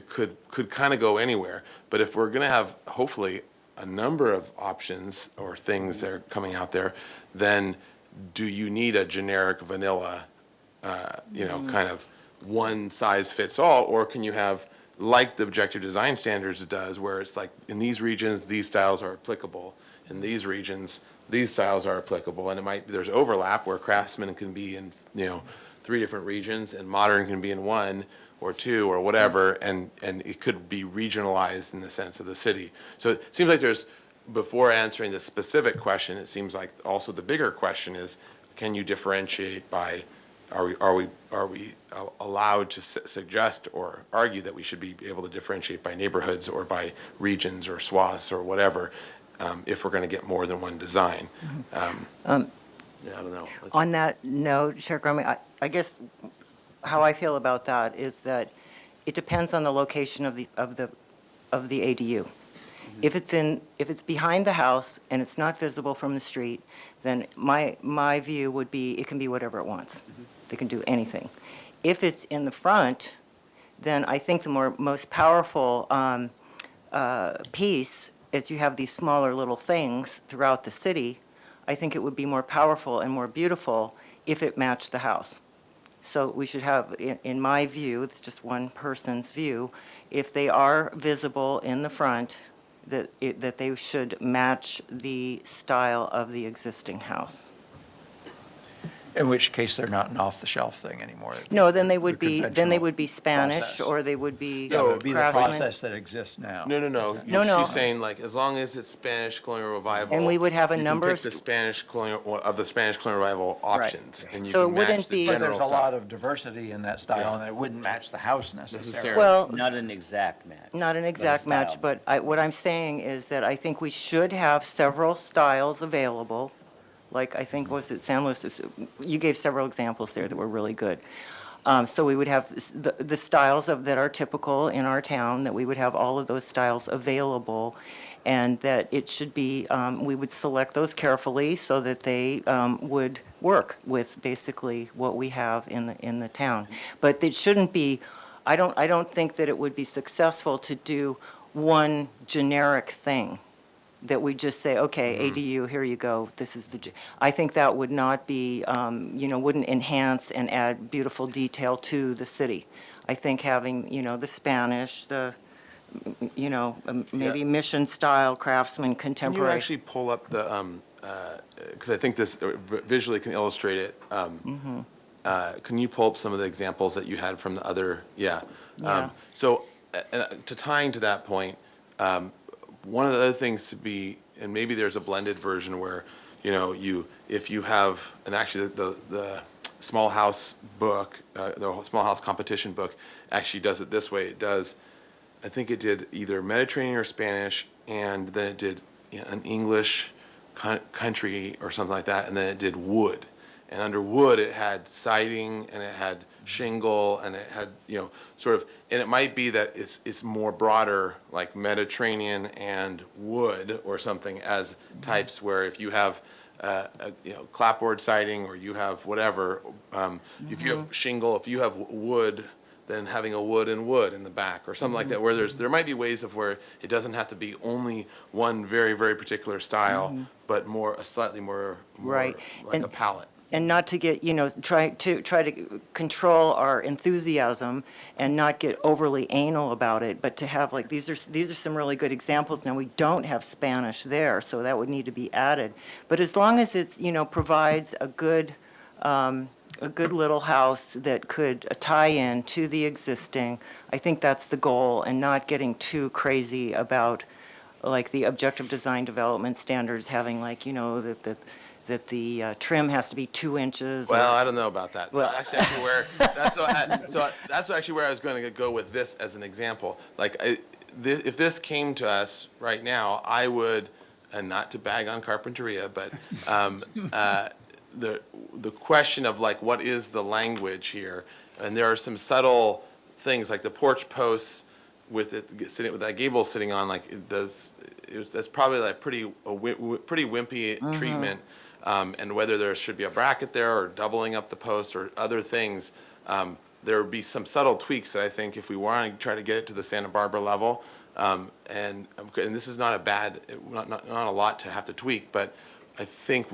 could kind of go anywhere. But if we're going to have hopefully a number of options or things that are coming out there, then do you need a generic vanilla, kind of one size fits all, or can you have, like the objective design standards does, where it's like in these regions these styles are applicable, in these regions these styles are applicable, and there's overlap where craftsmen can be in 3 different regions, and modern can be in 1 or 2 or whatever, and it could be regionalized in the sense of the city. So it seems like before answering the specific question, it seems like also the bigger question is, can you differentiate by, are we allowed to suggest or argue that we should be able to differentiate by neighborhoods or by regions or swaths or whatever, if we're going to get more than one design? Yeah, I don't know. On that note, Chair Grumby, I guess how I feel about that is that it depends on the location of the ADU. If it's behind the house and it's not visible from the street, then my view would be it can be whatever it wants. They can do anything. If it's in the front, then I think the most powerful piece is you have these smaller little things throughout the city. I think it would be more powerful and more beautiful if it matched the house. So we should have, in my view, it's just one person's view, if they are visible in the front, that they should match the style of the existing house. In which case, they're not an off-the-shelf thing anymore. No, then they would The be Spanish, process. or they would be That would be the craftsman. process that exists now. No. No. She's saying, like, as long as it's Spanish colonial revival. And we would have a you number can of pick the Spanish colonial revival options, and you So can it wouldn't match the be- But general there's a style. lot of diversity in that style, and it wouldn't match the house necessarily. Well, Not an exact match. not an exact match, style. but what I'm saying is that I think we should have several styles available. Like, I think, was it San Luis? You gave several examples there that were really good. So we would have the styles that are typical in our town, that we would have all of those styles available, and that it should be, we would select those carefully so that they would work with basically what we have in the town. But it shouldn't be, I don't think that it would be successful to do one generic thing, that we just say, okay, ADU, here you go, this is I think that would not be, wouldn't enhance and add beautiful detail to the city. I think having, the Spanish, maybe mission style, craftsman, Can you contemporary. actually pull up the, because I think this visually can illustrate it. Can you pull up some of the examples that you had from the other, Yeah. So tying to that point, one of the other things to be, and maybe there's a blended version where, if you have, and actually the small house book, the small house competition book actually does it this way. It does, I think it did either Mediterranean or Spanish, and then it did an English country or something like that, and then it did wood. And under wood, it had siding, and it had shingle, and it had, sort of, and it might be that it's more broader, like Mediterranean and wood or something as types, where if you have, clapboard siding, or you have whatever, if you have shingle, if you have wood, then having a wood and wood in the back or something like that, where there might be ways of where it doesn't have to be only one very, very particular style, but a slightly more Right. like a palette. And not to get, try to control our enthusiasm and not get overly anal about it, but to have, like, these are some really good examples. Now, we don't have Spanish there, so that would need to be added. But as long as it's, provides a good little house that could tie in to the existing, I think that's the goal, and not getting too crazy about, like, the objective design development standards having, like, that the trim has to be 2 inches. Well, I don't know about that. So Well- that's actually where I was going to go with this as an example. Like, if this came to us right now, I would, and not to bag on Carpinteria, but the question of, like, what is the language here? And there are some subtle things, like the porch posts with that gable sitting on, like, that's probably like pretty wimpy treatment. And whether there should be a bracket there or doubling up the post or other things, there would be some subtle tweaks that I think if we want to try to get it to the Santa Barbara level, and this is not a lot to have to tweak, but I think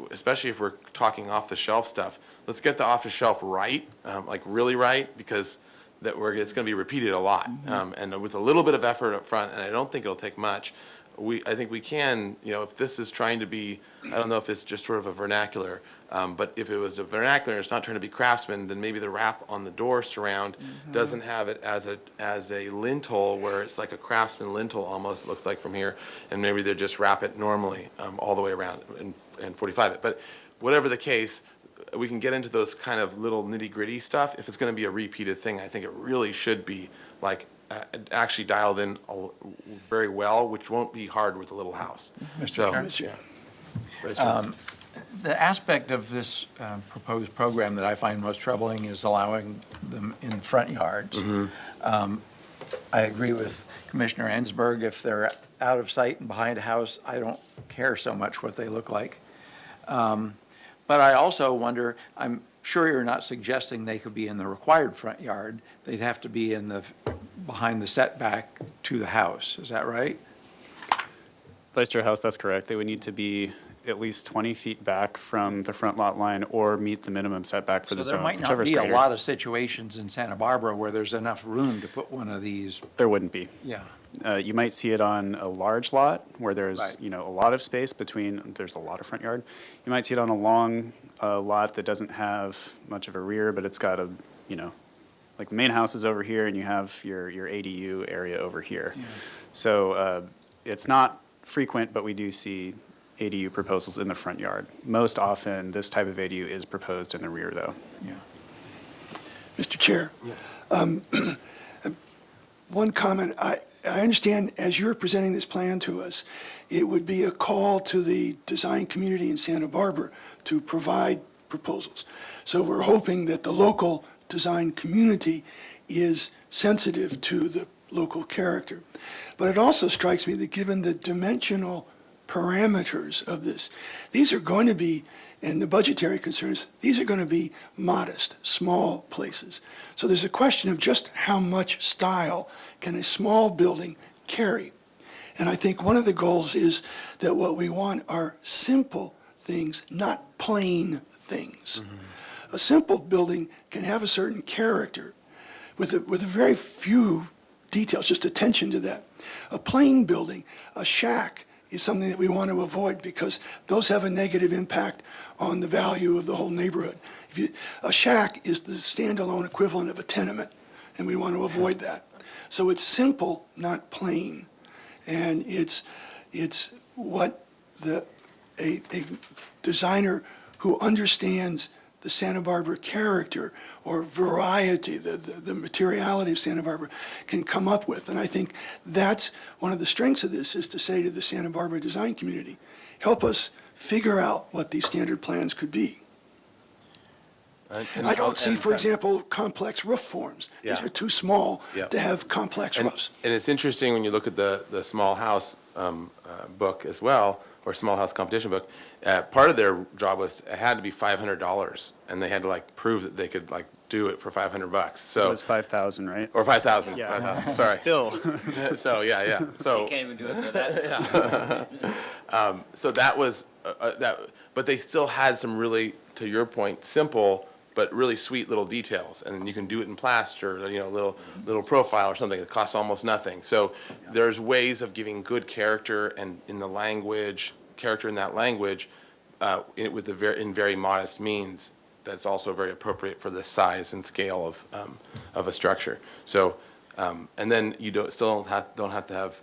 especially if we're talking off the shelf stuff, let's get the off the shelf right, like really right, because it's going to be repeated a lot, and with a little bit of effort up front, and I don't think it'll take much. I think we can, if this is trying to be, I don't know if it's just sort of a vernacular, but if it was a vernacular, it's not trying to be craftsman, then maybe the wrap on the door surround doesn't have it as a lintel where it's like a craftsman lintel almost, it looks like from here, and maybe they just wrap it normally all the way around and 45 it. But whatever the case, we can get into those kind of little nitty-gritty stuff. If it's going to be a repeated thing, I think it really should be like actually dialed in very well, which won't be hard with a little house. Mr. Chair? The aspect of this proposed program that I find most troubling is allowing them in front yards. I agree with Commissioner Ensberg. If they're out of sight and behind a house, I don't care so much what they look like. But I also wonder, I'm sure you're not suggesting they could be in the required front yard. They'd have to be behind the setback to the house. Is that right? Vice Chair House, that's correct. They would need to be at least 20 feet back from the front lot line or meet the minimum setback for the So zone, there might not whichever is be a greater. lot of situations in Santa Barbara where there's enough room to put one of these. There wouldn't be. Yeah. You might see it on a large lot where there's, Right. a lot of space between, there's a lot of front yard. You might see it on a long lot that doesn't have much of a rear, but it's got like the main house is over here and you have your ADU area over here. Yeah. So it's not frequent, but we do see ADU proposals in the front yard. Most often, this type of ADU is proposed in the rear, though. Yeah. Mr. Chair, one comment. I understand as you're presenting this plan to us, it would be a call to the design community in Santa Barbara to provide proposals. So we're hoping that the local design community is sensitive to the local character. But it also strikes me that given the dimensional parameters of this, these are going to be, and the budgetary concerns, these are going to be modest, small places. So there's a question of just how much style can a small building carry. And I think one of the goals is that what we want are simple things, not plain things. A simple building can have a certain character with a very few details, just attention to that. A plain building, a shack, is something that we want to avoid because those have a negative impact on the value of the whole neighborhood. A shack is the standalone equivalent of a tenement, and we want to avoid that. So it's simple, not plain. And it's what a designer who understands the Santa Barbara character or variety, the materiality of Santa Barbara can come up with. And I think that's one of the strengths of this, is to say to the Santa Barbara design community, help us figure out what these standard plans could be. I don't see, for example, complex roof forms. These are too small to have complex roofs. And it's interesting when you look at the small house book as well, or small house competition book, part of their job was, it had to be $500, and they had to prove that they could do it for $500. So it was 5,000, right? Or 5,000. Yeah. 5,000, sorry. Still. So yeah. So You can't even do it for that. so that was that, but they still had some really, to your point, simple but really sweet little details, and you can do it in plaster, little profile or something that costs almost nothing. So there's ways of giving good character and in the language, character in that language, in very modest means. That's also very appropriate for the size and scale of a structure. So, and then you don't have to have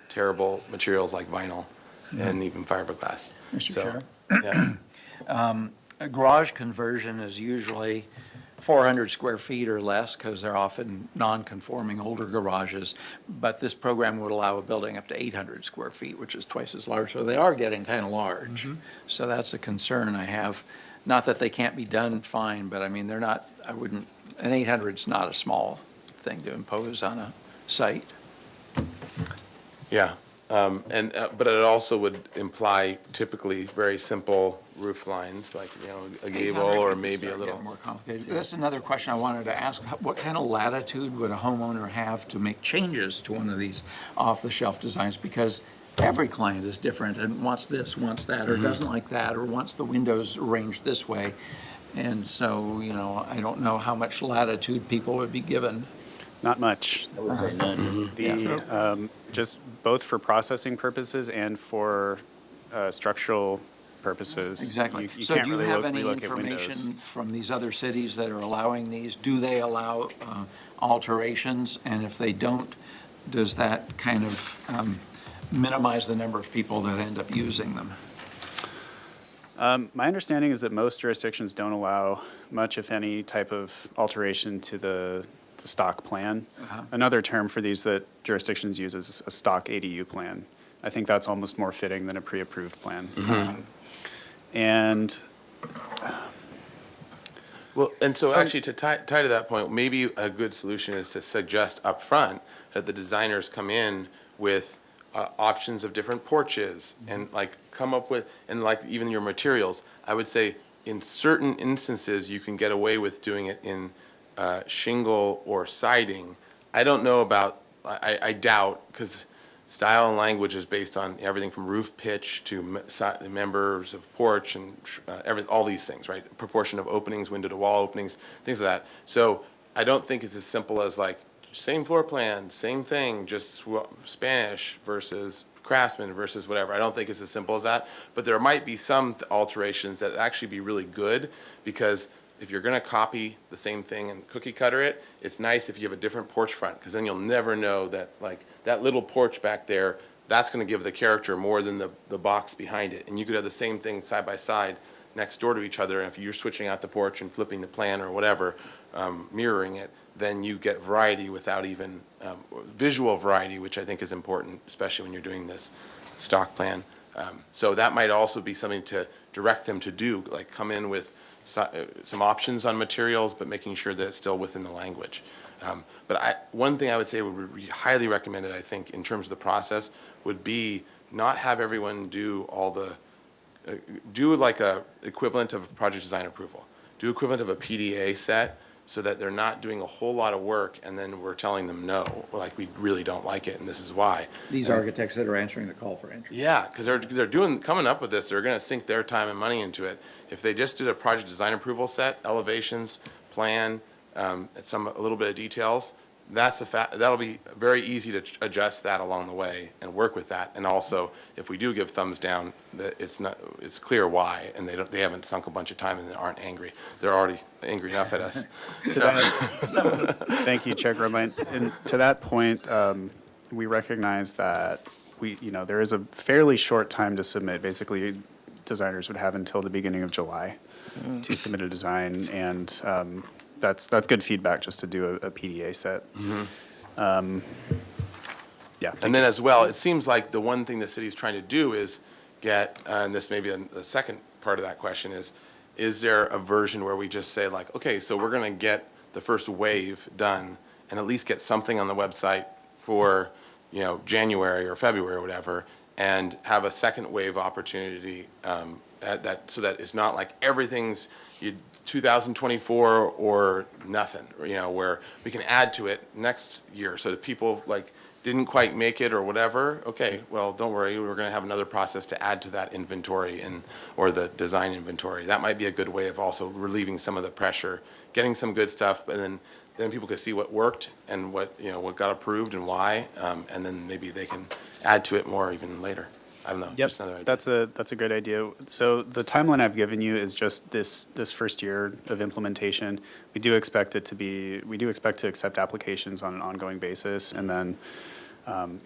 terrible materials like vinyl and even fiberglass. Mr. So, Chair? yeah. A garage conversion is usually 400 square feet or less because they're often non-conforming older garages. But this program would allow a building up to 800 square feet, which is twice as large. So they are getting kind of large. So that's a concern I have. Not that they can't be done fine, but I mean, they're not, an 800's not a small thing to impose on a site. Yeah, but it also would imply typically very simple roof lines, like, a gable or maybe a little. More complicated. That's another question I wanted to ask. What kind of latitude would a homeowner have to make changes to one of these off-the-shelf designs? Because every client is different and wants this, wants that, or doesn't like that, or wants the windows arranged this way. And so, I don't know how much latitude people would be given. Not much. I would say none. Just both for processing purposes and for structural purposes. Exactly. You So can't do you really have any relocate windows. information from these other cities that are allowing these? Do they allow alterations? And if they don't, does that kind of minimize the number of people that end up using them? My understanding is that most jurisdictions don't allow much, if any, type of alteration to the stock plan. Another term for these that jurisdictions use is a stock ADU plan. I think that's almost more fitting than a pre-approved plan. And Well, and so actually to tie to that point, maybe a good solution is to suggest upfront that the designers come in with options of different porches and like come up with, and like even your materials. I would say in certain instances, you can get away with doing it in shingle or siding. I don't know about, I doubt, because style and language is based on everything from roof pitch to members of porch and all these things, right? Proportion of openings, window to wall openings, things like that. So I don't think it's as simple as like same floor plan, same thing, just Spanish versus Craftsman versus whatever. I don't think it's as simple as that. But there might be some alterations that actually be really good, because if you're going to copy the same thing and cookie cutter it, it's nice if you have a different porch front, because then you'll never know that like that little porch back there, that's going to give the character more than the box behind it. And you could have the same thing side by side next door to each other. And if you're switching out the porch and flipping the plan or whatever, mirroring it, then you get variety without even visual variety, which I think is important, especially when you're doing this stock plan. So that might also be something to direct them to do, like come in with some options on materials, but making sure that it's still within the language. But one thing I would say would be highly recommended, I think, in terms of the process, would be not have everyone do all the, do like a equivalent of project design approval. Do equivalent of a PDA set, so that they're not doing a whole lot of work and then we're telling them no, like we really don't like it and this is why. These architects that are answering the call for entry. Yeah, because they're coming up with this, they're going to sink their time and money into it. If they just did a project design approval set, elevations, plan, a little bit of details, that'll be very easy to adjust that along the way and work with that. And also, if we do give thumbs down, that it's clear why, and they haven't sunk a bunch of time and they aren't angry. They're already angry enough at us. Thank you, Chair Grobine. And to that point, we recognize that there is a fairly short time to submit. Basically, designers would have until the beginning of July to submit a design, and that's good feedback just to do a PDA set. Yeah. And then as well, it seems like the one thing the city's trying to do is get, and this may be the second part of that question is there a version where we just say like, okay, so we're going to get the first wave done and at least get something on the website for, January or February or whatever, and have a second wave opportunity so that it's not like everything's 2024 or nothing, where we can add to it next year so that people like didn't quite make it or whatever. Okay, well, don't worry, we're going to have another process to add to that inventory or the design inventory. That might be a good way of also relieving some of the pressure, getting some good stuff, and then people can see what worked and what got approved and why, and then maybe they can add to it more even later. I don't know. Yep, just another idea. that's a good idea. So the timeline I've given you is just this first year of implementation. We do expect to accept applications on an ongoing basis, and then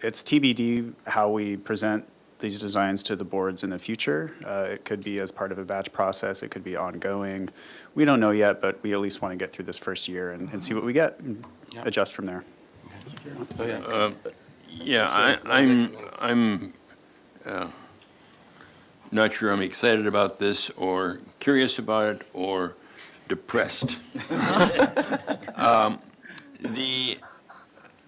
it's TBD how we present these designs to the boards in the future. It could be as part of a batch process. It could be ongoing. We don't know yet, but we at least want to get through this first year and see what we get and adjust from there. I'm not sure I'm excited about this or curious about it or depressed.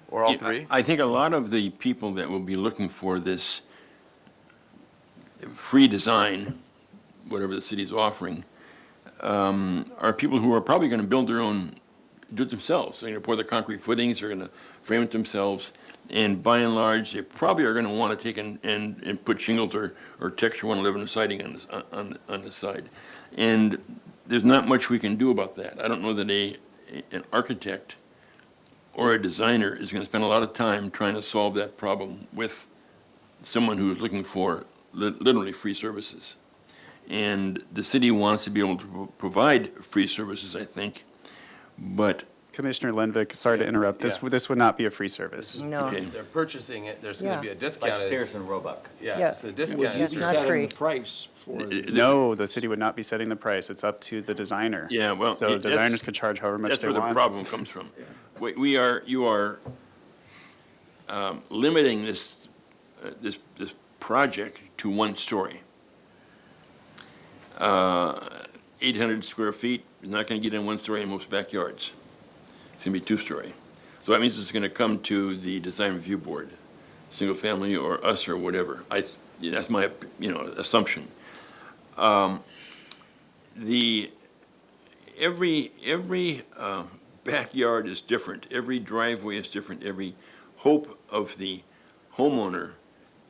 Or all three? I think a lot of the people that will be looking for this free design, whatever the city's offering, are people who are probably going to build their own, do it themselves. So, pour the concrete footings, they're going to frame it themselves. And by and large, they probably are going to want to take and put shingles or texture 111 siding on the side. And there's not much we can do about that. I don't know that an architect or a designer is going to spend a lot of time trying to solve that problem with someone who is looking for literally free services. And the city wants to be able to provide free services, I think, but Commissioner Lenvik, sorry to interrupt. This would not be a free service. No. okay. They're purchasing it, there's gonna be a Like discounted. Sears and Roebuck. Yeah. It's a It's discounted. not free. price for. No, the city would not be setting the price. It's up to the designer. Yeah, well, So that's- designers could charge however much That's they where the want. problem comes from. You are limiting this project to one story. 800 square feet is not going to get in one story in most backyards. It's going to be two-story. So that means it's going to come to the design review board, single family or us or whatever. That's my, assumption. Every backyard is different. Every driveway is different. Every hope of the homeowner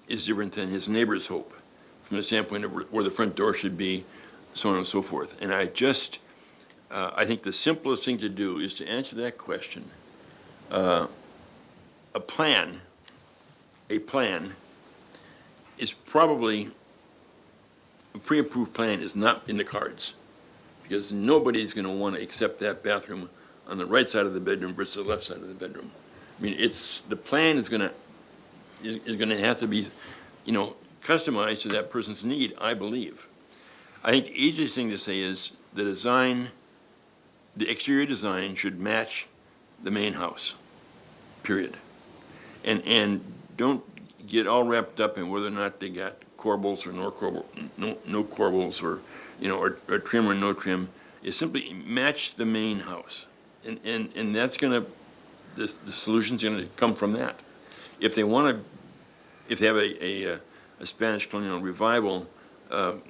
is different than his neighbor's hope, from the standpoint of where the front door should be, so on and so forth. And I think the simplest thing to do is to answer that question. A plan is probably, a pre-approved plan is not in the cards, because nobody's going to want to accept that bathroom on the right side of the bedroom versus the left side of the bedroom. I mean, the plan is going to have to be, customized to that person's need, I believe. I think the easiest thing to say is the exterior design should match the main house, period. And don't get all wrapped up in whether or not they got corbels or no corbels, or, or trim or no trim. Is simply match the main house. And that's gonna, the solution's gonna come from that. If they have a Spanish colonial revival, 4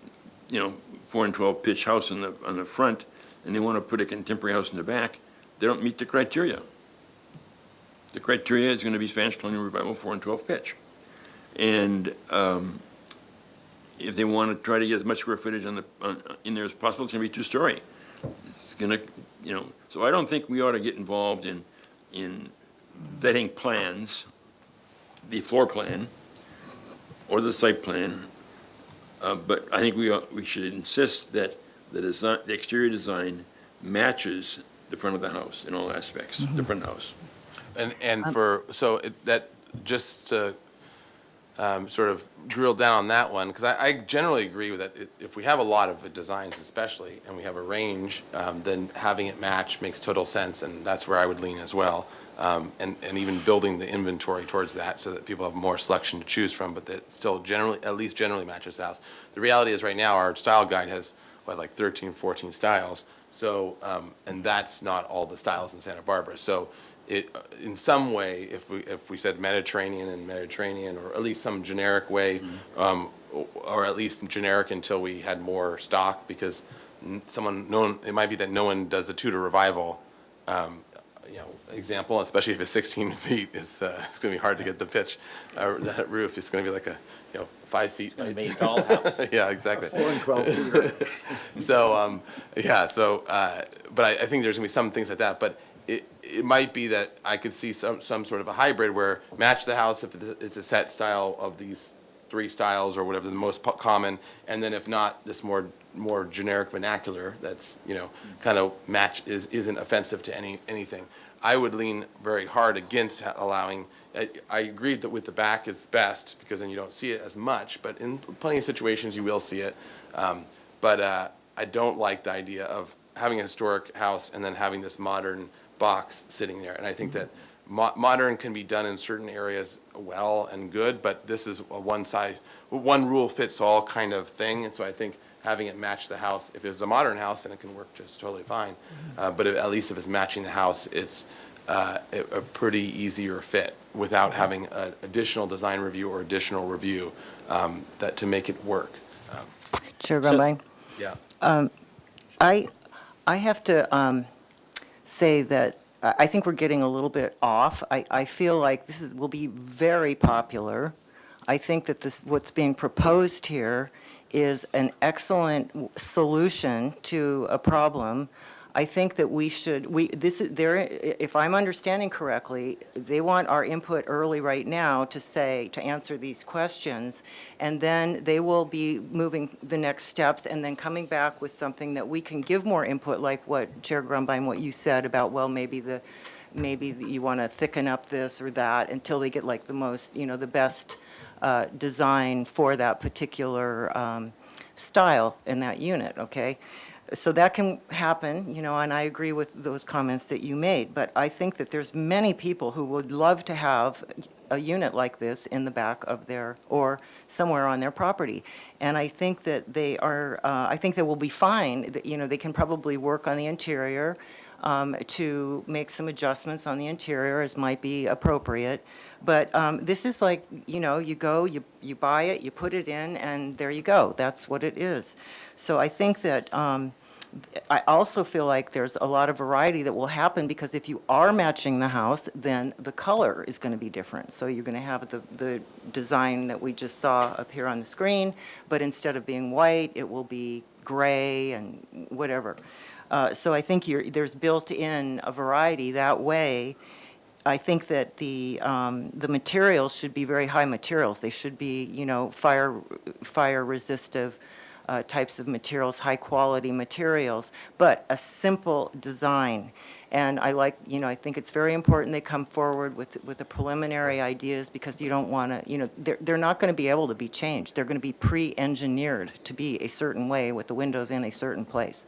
and 12 pitch house on the front, and they want to put a contemporary house in the back, they don't meet the criteria. The criteria is going to be Spanish colonial revival, 4 and 12 pitch. And if they want to try to get as much square footage in there as possible, it's going to be two-story. It's going to, so I don't think we ought to get involved in vetting plans, the floor plan, or the site plan. But I think we should insist that the exterior design matches the front of the house in all aspects, the front house. Just to sort of drill down on that one, because I generally agree with that. If we have a lot of designs especially, and we have a range, then having it match makes total sense, and that's where I would lean as well. And even building the inventory towards that so that people have more selection to choose from, but that still at least generally matches the house. The reality is right now our style guide has, like 13, 14 styles. So, and that's not all the styles in Santa Barbara. So in some way, if we said Mediterranean, or at least some generic way, or at least generic until we had more stock, because it might be that no one does a Tudor revival, example, especially if it's 16 feet, it's going to be hard to get the pitch. That roof is going to be like 5 feet. It's going to be a dollhouse. Yeah, exactly. 4 and 12 feet. So, but I think there's going to be some things like that. But it might be that I could see some sort of a hybrid where match the house if it's a set style of these 3 styles or whatever the most common, and then if not, this more generic vernacular that's kind of isn't offensive to anything. I would lean very hard against allowing. I agree that with the back is best because then you don't see it as much, but in plenty of situations you will see it. But I don't like the idea of having a historic house and then having this modern box sitting there. And I think that modern can be done in certain areas well and good, but this is a one rule fits all kind of thing. And so I think having it match the house, if it's a modern house, then it can work just totally fine. But at least if it's matching the house, it's a pretty easier fit without having an additional design review or additional review to make it work. Chair Grumbine? Yeah. I have to say that I think we're getting a little bit off. I feel like this will be very popular. I think that what's being proposed here is an excellent solution to a problem. I think that if I'm understanding correctly, they want our input early right now to answer these questions, and then they will be moving the next steps and then coming back with something that we can give more input, like what Chair Grumbine, what you said about, well, maybe you want to thicken up this or that until they get like the most, the best design for that particular style in that unit, okay? So that can happen, and I agree with those comments that you made, but I think that there's many people who would love to have a unit like this in the back of or somewhere on their property. And I think that I think they will be fine, that, they can probably work on the interior to make some adjustments on the interior as might be appropriate. But this is like, you go, you buy it, you put it in, and there you go. That's what it is. So I think that I also feel like there's a lot of variety that will happen, because if you are matching the house, then the color is going to be different. So you're going to have the design that we just saw up here on the screen, but instead of being white, it will be gray and whatever. So I think there's built-in a variety that way. I think that the materials should be very high materials. They should be, fire resistive types of materials, high quality materials, but a simple design. And I think it's very important they come forward with the preliminary ideas, because you don't want to, they're not going to be able to be changed. They're going to be pre-engineered to be a certain way with the windows in a certain place.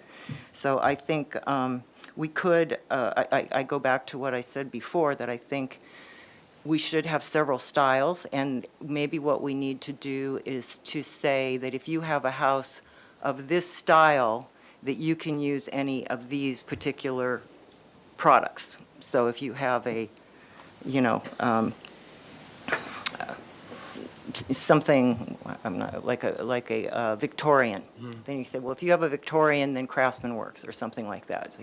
So I think we could, I go back to what I said before, that I think we should have several styles, and maybe what we need to do is to say that if you have a house of this style, that you can use any of these particular products. So if you have something, I'm not, like a Victorian, then you say, well, if you have a Victorian, then Craftsman works, or something like that.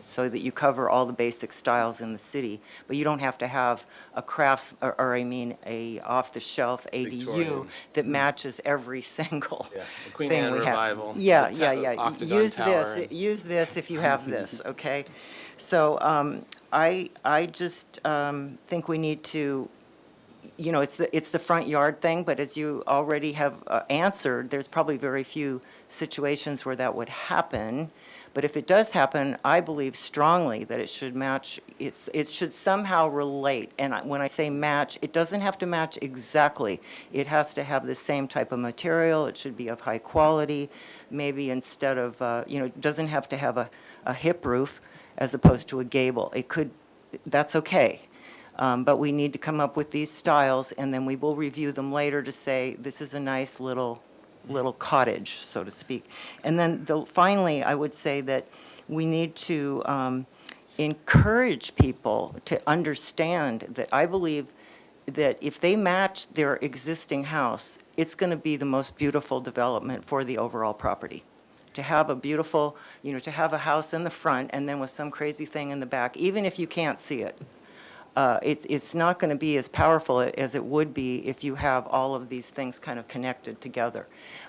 So that you cover all the basic styles in the city, but you don't have to have a a off-the-shelf ADU Victorian. that matches every single Yeah, the Queen thing Anne we Revival. have. Yeah, the yeah. Octagon Use Tower this. Use this if you have this. Okay. So I just think we need to. It's the front yard thing, but as you already have answered, there's probably very few situations where that would happen. But if it does happen, I believe strongly that it should match, it should somehow relate. And when I say match, it doesn't have to match exactly. It has to have the same type of material. It should be of high quality. Maybe instead of, it doesn't have to have a hip roof as opposed to a gable. That's okay. But we need to come up with these styles, and then we will review them later to say, this is a nice little cottage, so to speak. And then finally, I would say that we need to encourage people to understand that I believe that if they match their existing house, it's going to be the most beautiful development for the overall property. To have a beautiful, to have a house in the front and then with some crazy thing in the back, even if you can't see it. It's not going to be as powerful as it would be if you have all of these things kind of connected together.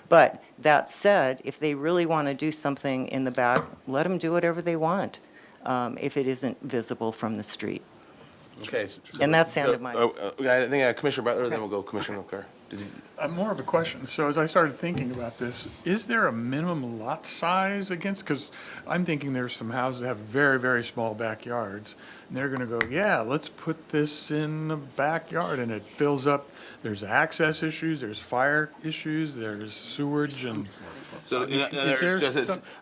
But that said, if they really want to do something in the back, let them do whatever they want, if it isn't visible from the street. Okay. And that's the end of my. I think Commissioner Butler, then we'll go Commissioner Leclerc. More of a question. So as I started thinking about this, is there a minimum lot size against? Because I'm thinking there's some houses that have very, very small backyards. And they're going to go, yeah, let's put this in the backyard. And it fills up. There's access issues. There's fire issues. There's sewage. And so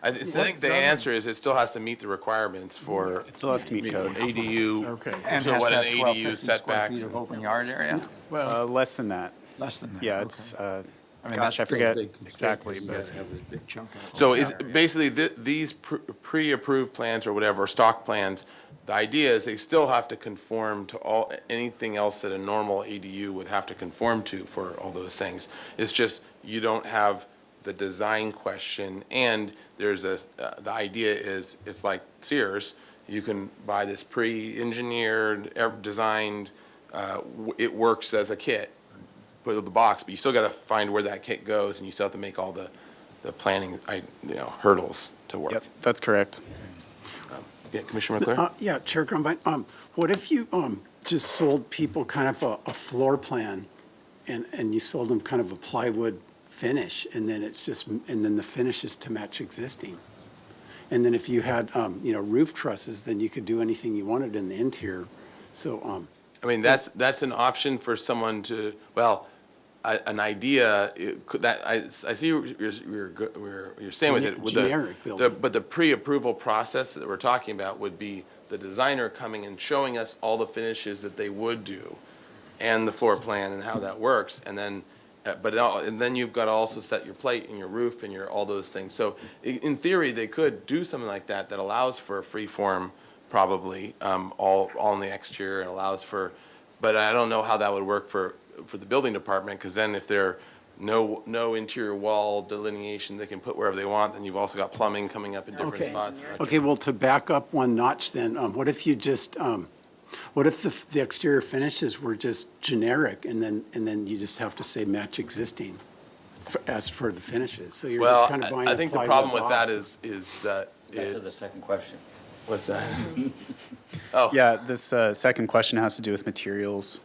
I think the answer is it still has to meet the requirements for. It still has to meet code. ADU. Okay. And So has what to an have 12, ADU 15 square setbacks. feet of open yard area? Well, Less than that. Less than that. Yeah, okay. it's, I mean, gosh, that's I still a forget big constraint, exactly, 'cause you but gotta have a big chunk of So open it's yard area. basically these pre-approved plans or whatever, stock plans, the idea is they still have to conform to anything else that a normal ADU would have to conform to for all those things. It's just you don't have the design question, and there's the idea is it's like Sears. You can buy this pre-engineered, designed, it works as a kit, put it in the box, but you still got to find where that kit goes, and you still have to make all the planning, hurdles to work. yep, that's correct. Yeah, Commissioner McClure? Yeah, Chair Grumbine, what if you just sold people kind of a floor plan and you sold them kind of a plywood finish and then and then the finish is to match existing? And then if you had, roof trusses, then you could do anything you wanted in the interior. So, I mean, that's an option for someone to, well, an idea, I see what you're saying with it. With Generic building. But the pre-approval process that we're talking about would be the designer coming and showing us all the finishes that they would do and the floor plan and how that works. And then, and then you've got to also set your plate and your roof and all those things. So in theory, they could do something like that allows for a free form, probably, all in the exterior and allows for, but I don't know how that would work for the building department, because then if there no interior wall delineation, they can put wherever they want, then you've also got plumbing coming up in different spots. Okay, well, to back up one notch then, what if you just, what if the exterior finishes were just generic and then you just have to say match existing as for the finishes? So you're just kind of buying I a think the plywood problem with that box. is that Back to the second question. what's that? Yeah, this second question has to do with materials.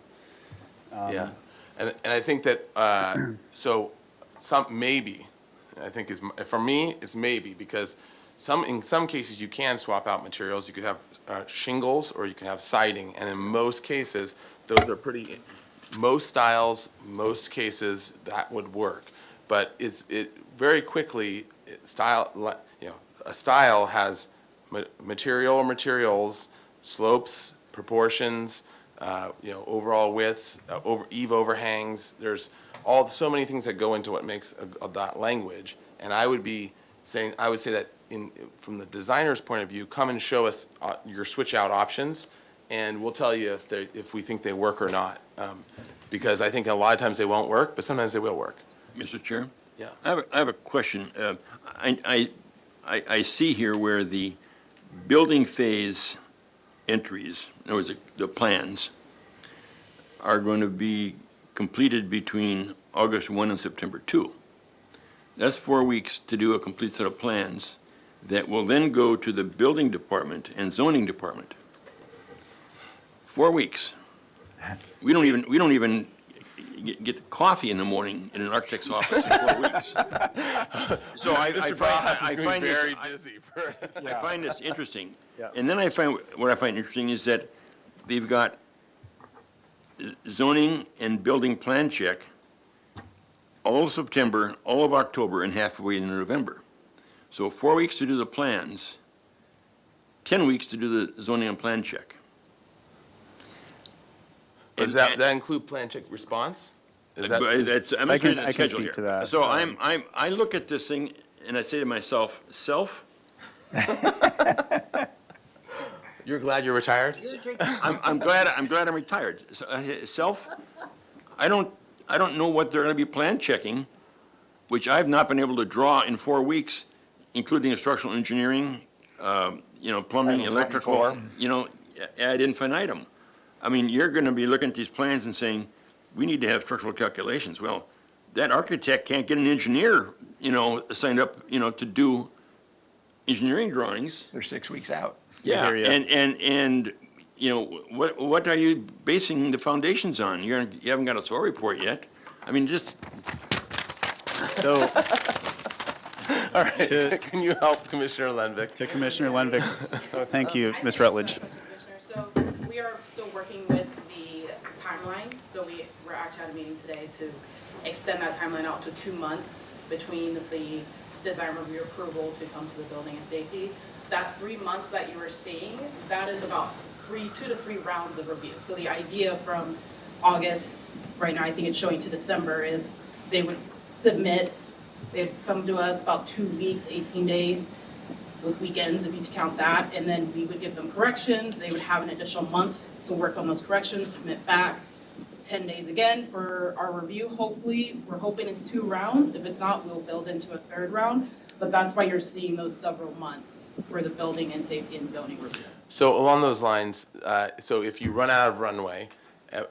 Yeah, and I think that, so maybe, I think for me, it's maybe, because in some cases you can swap out materials. You could have shingles or you can have siding, and in most cases, those are most styles, most cases, that would work. But very quickly, a style has material or materials, slopes, proportions, overall widths, eave overhangs. There's so many things that go into what makes that language. And I would say that from the designer's point of view, come and show us your switch out options, and we'll tell you if we think they work or not. Because I think a lot of times they won't work, but sometimes they will work. Mr. Chair? Yeah. I have a question. I see here where the building phase entries, in other words, the plans, are going to be completed between August 1 and September 2. That's 4 weeks to do a complete set of plans that will then go to the building department and zoning department. 4 weeks. We don't even get coffee in the morning in an architect's office in 4 weeks. So I find this interesting. Yeah. And then what I find interesting is that they've got zoning and building plan check all of September, all of October, and halfway into November. So 4 weeks to do the plans, 10 weeks to do the zoning and plan check. Does that include plan check response? I can speak to that. So I look at this thing and I say to myself, You're glad you're retired? I'm glad I'm retired. So, I don't know what they're going to be plan checking, which I've not been able to draw in 4 weeks, including structural engineering, plumbing, electrical, ad infinitum. I mean, you're going to be looking at these plans and saying, we need to have structural calculations. Well, that architect can't get an engineer, signed up, to do engineering drawings. They're 6 weeks out. Yeah, I hear and what are you basing the foundations on? You haven't got a soil report yet. I mean, just. So, All right, can you help Commissioner Lenvick? to Commissioner Lenvick's, thank you, Ms. Rutledge. So we are still working with the timeline. So we're actually at a meeting today to extend that timeline out to 2 months between the design review approval to come to the building and safety. That 3 months that you were seeing, that is about 2 to 3 rounds of review. So the idea from August, right now I think it's showing to December, is they would submit, they'd come to us about 2 weeks, 18 days, with weekends if you count that, and then we would give them corrections. They would have an additional month to work on those corrections, submit back, 10 days again for our review. Hopefully, we're hoping it's 2 rounds. If it's not, we'll build into a 3rd round. But that's why you're seeing those several months for the building and safety and zoning review. So along those lines, so if you run out of runway,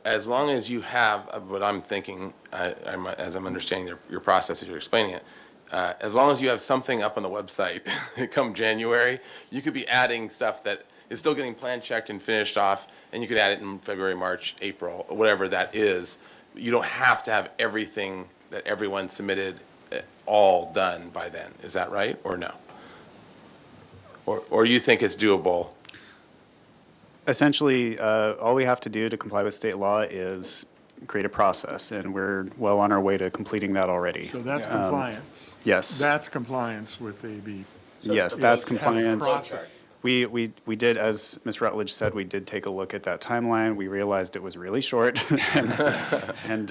as long as you have, what I'm thinking, as I'm understanding your process as you're explaining it, as long as you have something up on the website come January, you could be adding stuff that is still getting plan checked and finished off, and you could add it in February, March, April, or whatever that is. You don't have to have everything that everyone submitted all done by then. Is that right, or no? Or you think it's doable? Essentially, all we have to do to comply with state law is create a process, and we're well on our way to completing that already. So that's compliance. Yes. That's compliance with AB. Yes, that's Kind of compliance. process. We did, as Ms. Rutledge said, we did take a look at that timeline. We realized it was really short and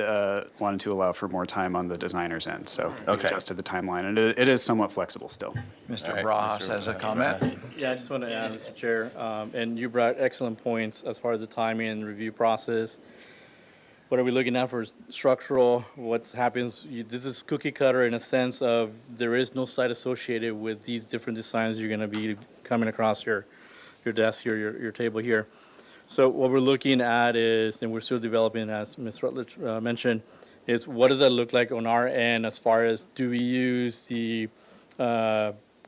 wanted to allow for more time on the designer's end. So we Okay. adjusted the timeline, and it is somewhat flexible still. Mr. All right, Ross Mr. has a comment. Yeah, I just want to add, Mr. Chair, and you brought excellent points as far as the timing and review process. What are we looking at for structural? What happens? This is cookie cutter in a sense of there is no site associated with these different designs you're going to be coming across your desk here, your table here. So what we're looking at is, and we're still developing, as Ms. Rutledge mentioned, is what does that look like on our end as far as do we use the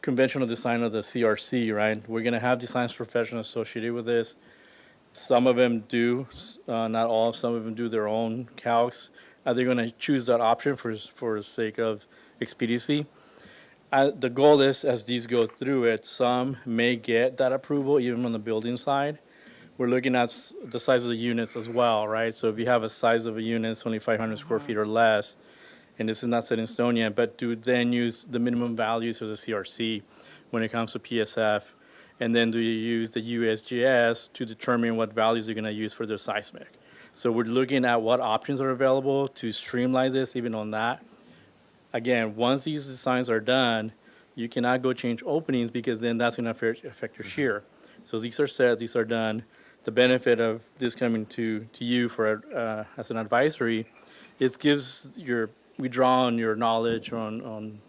conventional design of the CRC, right? We're going to have designs professionals associated with this. Some of them do, not all, some of them do their own calcs. Are they going to choose that option for the sake of expediency? The goal is, as these go through it, some may get that approval even on the building side. We're looking at the size of the units as well, right? So if you have a size of a unit, it's only 500 square feet or less, and this is not set in stone yet, but do then use the minimum values of the CRC when it comes to PSF, and then do you use the USGS to determine what values you're going to use for their seismic. So we're looking at what options are available to streamline this even on that. Again, once these designs are done, you cannot go change openings because then that's going to affect your shear. So these are set, these are done. The benefit of this coming to you for as an advisory, it gives we draw on your knowledge, on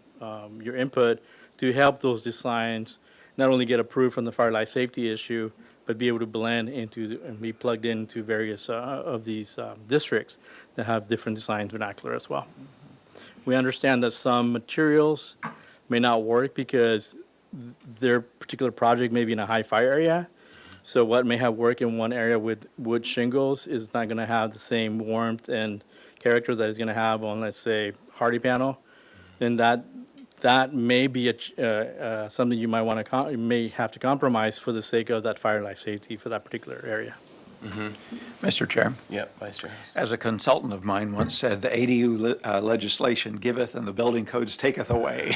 your input to help those designs not only get approved from the fire life safety issue, but be able to blend into and be plugged into various of these districts that have different design vernacular as well. We understand that some materials may not work because their particular project may be in a high fire area. So what may have worked in one area with wood shingles is not going to have the same warmth and character that it's going to have on, let's say, hardy panel. And that may be something you might want to may have to compromise for the sake of that fire life safety for that particular area. Mr. Chair. Yep, Vice Chair. As a consultant of mine once said, the ADU legislation giveth and the building codes taketh away,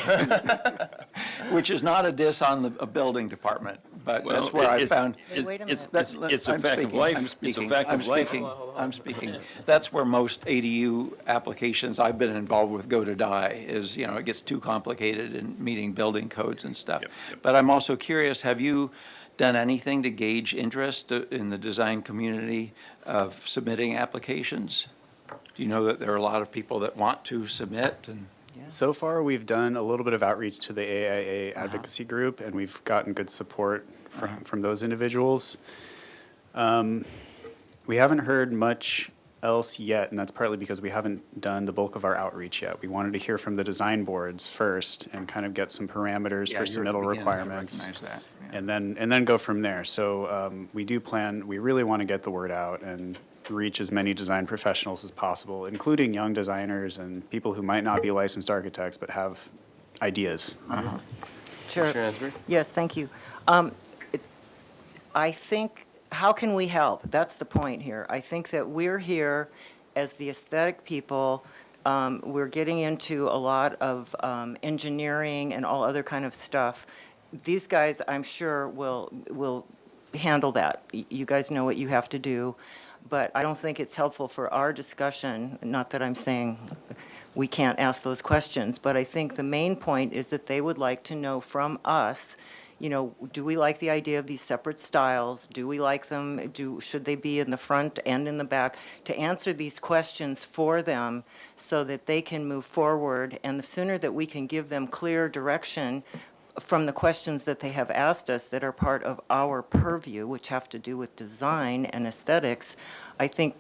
which is not a diss on the building department, but Well, that's where I it- found. Wait a minute. It's a fact of life. It's a fact of life. I'm speaking. That's where most ADU applications I've been involved with go to die, is, it gets too complicated in meeting building codes and stuff. But I'm also curious, have you done anything to gauge interest in the design community of submitting applications? Do you know that there are a lot of people that want to submit? And So far, we've done a little bit of outreach to the AIA advocacy group, and we've gotten good support from those individuals. We haven't heard much else yet, and that's partly because we haven't done the bulk of our outreach yet. We wanted to hear from the design boards first and kind of get some parameters Yeah, for you're at the submittal beginning, I requirements. recognize that, yeah. And then go from there. So we really want to get the word out and reach as many design professionals as possible, including young designers and people who might not be licensed architects but have ideas. Chair, Commissioner Ansboury? yes, thank you. I think, how can we help? That's the point here. I think that we're here as the aesthetic people. We're getting into a lot of engineering and all other kind of stuff. These guys, I'm sure, will handle that. You guys know what you have to do, but I don't think it's helpful for our discussion, not that I'm saying we can't ask those questions, but I think the main point is that they would like to know from us, do we like the idea of these separate styles? Do we like them? Should they be in the front and in the back? To answer these questions for them so that they can move forward, and the sooner that we can give them clear direction from the questions that they have asked us that are part of our purview, which have to do with design and aesthetics, I think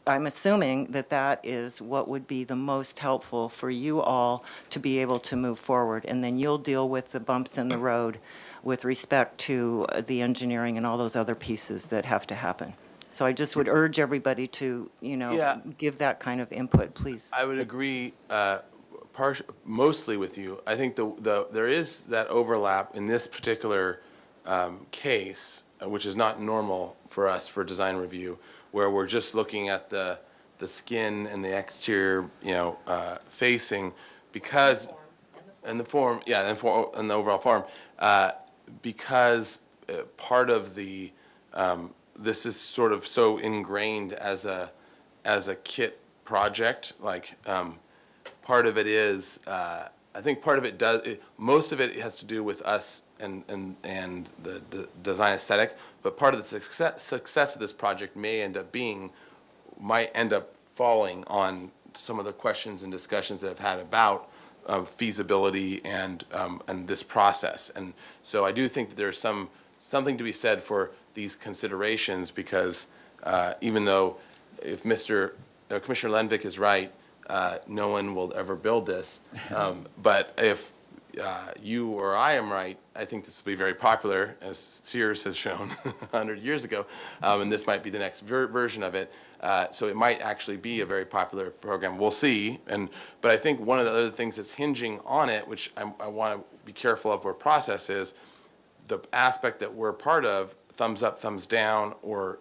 I'm assuming that that is what would be the most helpful for you all to be able to move forward. And then you'll deal with the bumps in the road with respect to the engineering and all those other pieces that have to happen. So I just would urge everybody to, Yeah. give that kind of input, please. I would agree mostly with you. I think there is that overlap in this particular case, which is not normal for us for design review, where we're just looking at the skin and the exterior, facing, because, and the form, yeah, and the overall form, because part of the, this is sort of so ingrained as a kit project, like, part of it is, I think part of it does, most of it has to do with us and the design aesthetic, but part of the success of this project might end up falling on some of the questions and discussions that I've had about feasibility and this process. And so I do think that there's something to be said for these considerations, because even though if Commissioner Lenvik is right, no one will ever build this. But if you or I am right, I think this will be very popular, as Sears has shown 100 years ago, and this might be the next version of it. So it might actually be a very popular program. We'll see. But I think one of the other things that's hinging on it, which I want to be careful of, where process is, the aspect that we're part of, thumbs up, thumbs down, or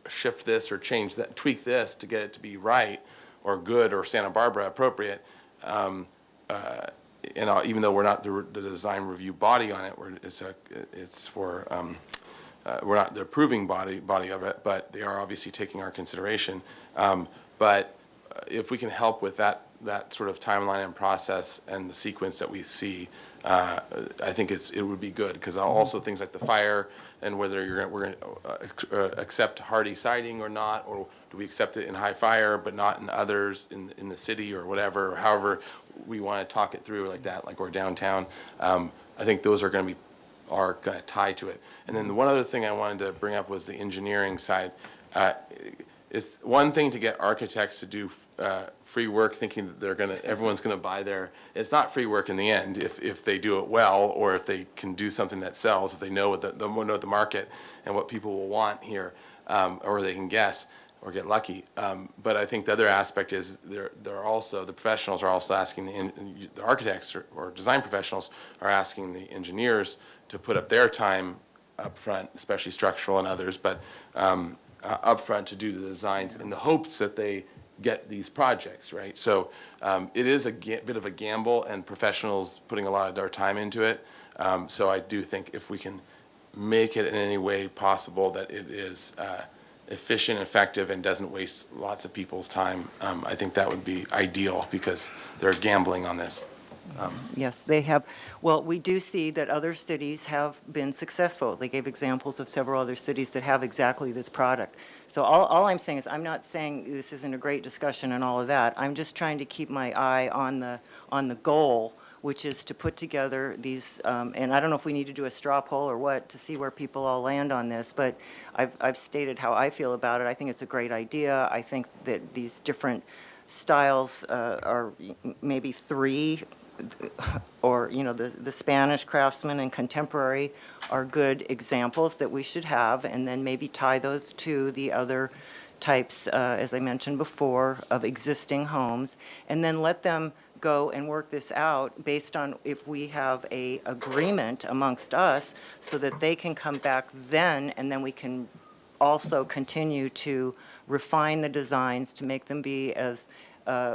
shift this or change that, tweak this to get it to be right or good or Santa Barbara appropriate. Even though we're not the design review body on it, we're not the approving body of it, but they are obviously taking our consideration. But if we can help with that sort of timeline and process and the sequence that we see, I think it would be good, because also things like the fire and whether we're going to accept hardy siding or not, or do we accept it in high fire but not in others in the city or whatever, or however we want to talk it through like that, like we're downtown. I think those are going to tie to it. And then the one other thing I wanted to bring up was the engineering side. It's one thing to get architects to do free work, thinking that everyone's gonna buy it's not free work in the end if they do it well, or if they can do something that sells, if they know the market and what people will want here, or they can guess or get lucky. But I think the other aspect is they're also, the professionals are also asking the architects or design professionals are asking the engineers to put up their time up front, especially structural and others, but up front to do the designs in the hopes that they get these projects, right? So it is a bit of a gamble, and professionals putting a lot of their time into it. So I do think if we can make it in any way possible that it is efficient, effective, and doesn't waste lots of people's time, I think that would be ideal, because they're gambling on this. Yes, they have. Well, we do see that other cities have been successful. They gave examples of several other cities that have exactly this product. So all I'm saying is, I'm not saying this isn't a great discussion and all of that. I'm just trying to keep my eye on the goal, which is to put together these, and I don't know if we need to do a straw poll or what to see where people all land on this, but I've stated how I feel about it. I think it's a great idea. I think that these different styles are maybe three, or the Spanish craftsman and contemporary are good examples that we should have, and then maybe tie those to the other types, as I mentioned before, of existing homes, and then let them go and work this out based on if we have a agreement amongst us, so that they can come back then, and then we can also continue to refine the designs to make them be as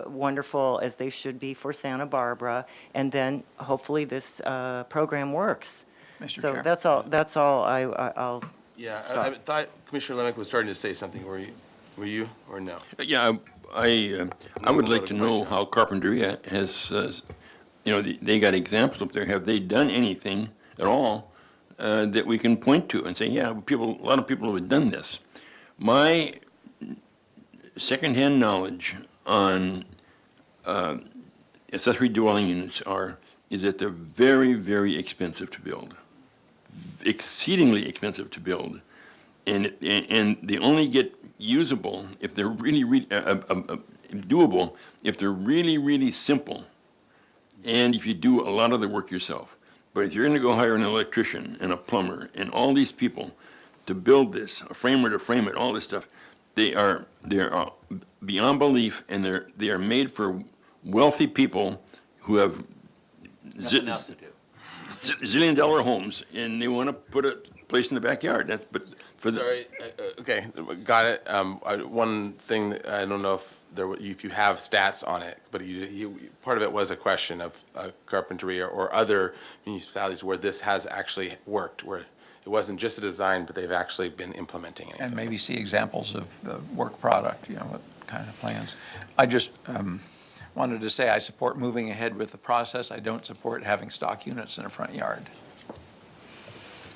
wonderful as they should be for Santa Barbara, and then hopefully this program works. Mr. So Chair. that's all I'll Yeah, stop. I thought Commissioner Lenvik was starting to say something. Were you or no? Yeah, I would like to know how Carpinteria has, they got examples up there. Have they done anything at all that we can point to and say, yeah, a lot of people have done this? My secondhand knowledge on accessory dwelling units is that they're very, very expensive to build, exceedingly expensive to build, and they only get usable, if they're really, doable, if they're really, really simple, and if you do a lot of the work yourself. But if you're gonna go hire an electrician and a plumber and all these people to build this, a framer to frame it, all this stuff, they're beyond belief, and they are made for wealthy people who have Nothing else to do. zillion-dollar homes, and they want to put a place in the backyard. That's, but for the, Sorry, okay, got it. One thing, that I don't know if you have stats on it, but part of it was a question of Carpinteria or other municipalities where this has actually worked, where it wasn't just a design, but they've actually been implementing it. And maybe see examples of the work product, what kind of plans. I just wanted to say I support moving ahead with the process. I don't support having stock units in a front yard.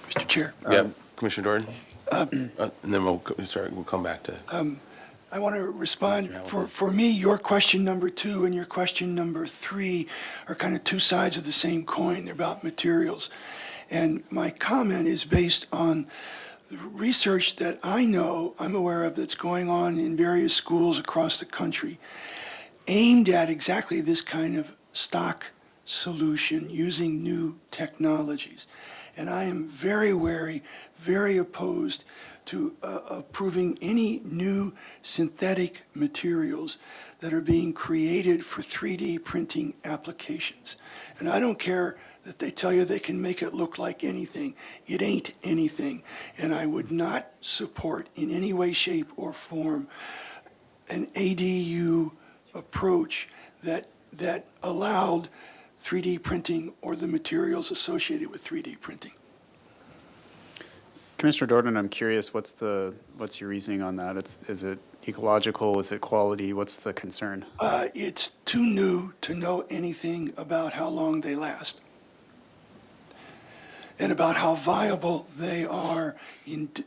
Mr. Chair. Yeah, Commissioner Jordan? And then we'll come back to. I want to respond. For me, your question number 2 and your question number 3 are kind of two sides of the same coin. They're about materials. And my comment is based on the research that I'm aware of that's going on in various schools across the country, aimed at exactly this kind of stock solution using new technologies. And I am very wary, very opposed to approving any new synthetic materials that are being created for 3D printing applications. And I don't care that they tell you they can make it look like anything. It ain't anything. And I would not support in any way, shape, or form an ADU approach that allowed 3D printing or the materials associated with 3D printing. Commissioner Jordan, I'm curious, what's your reasoning on that? Is it ecological? Is it quality? What's the concern? It's too new to know anything about how long they last and about how viable they are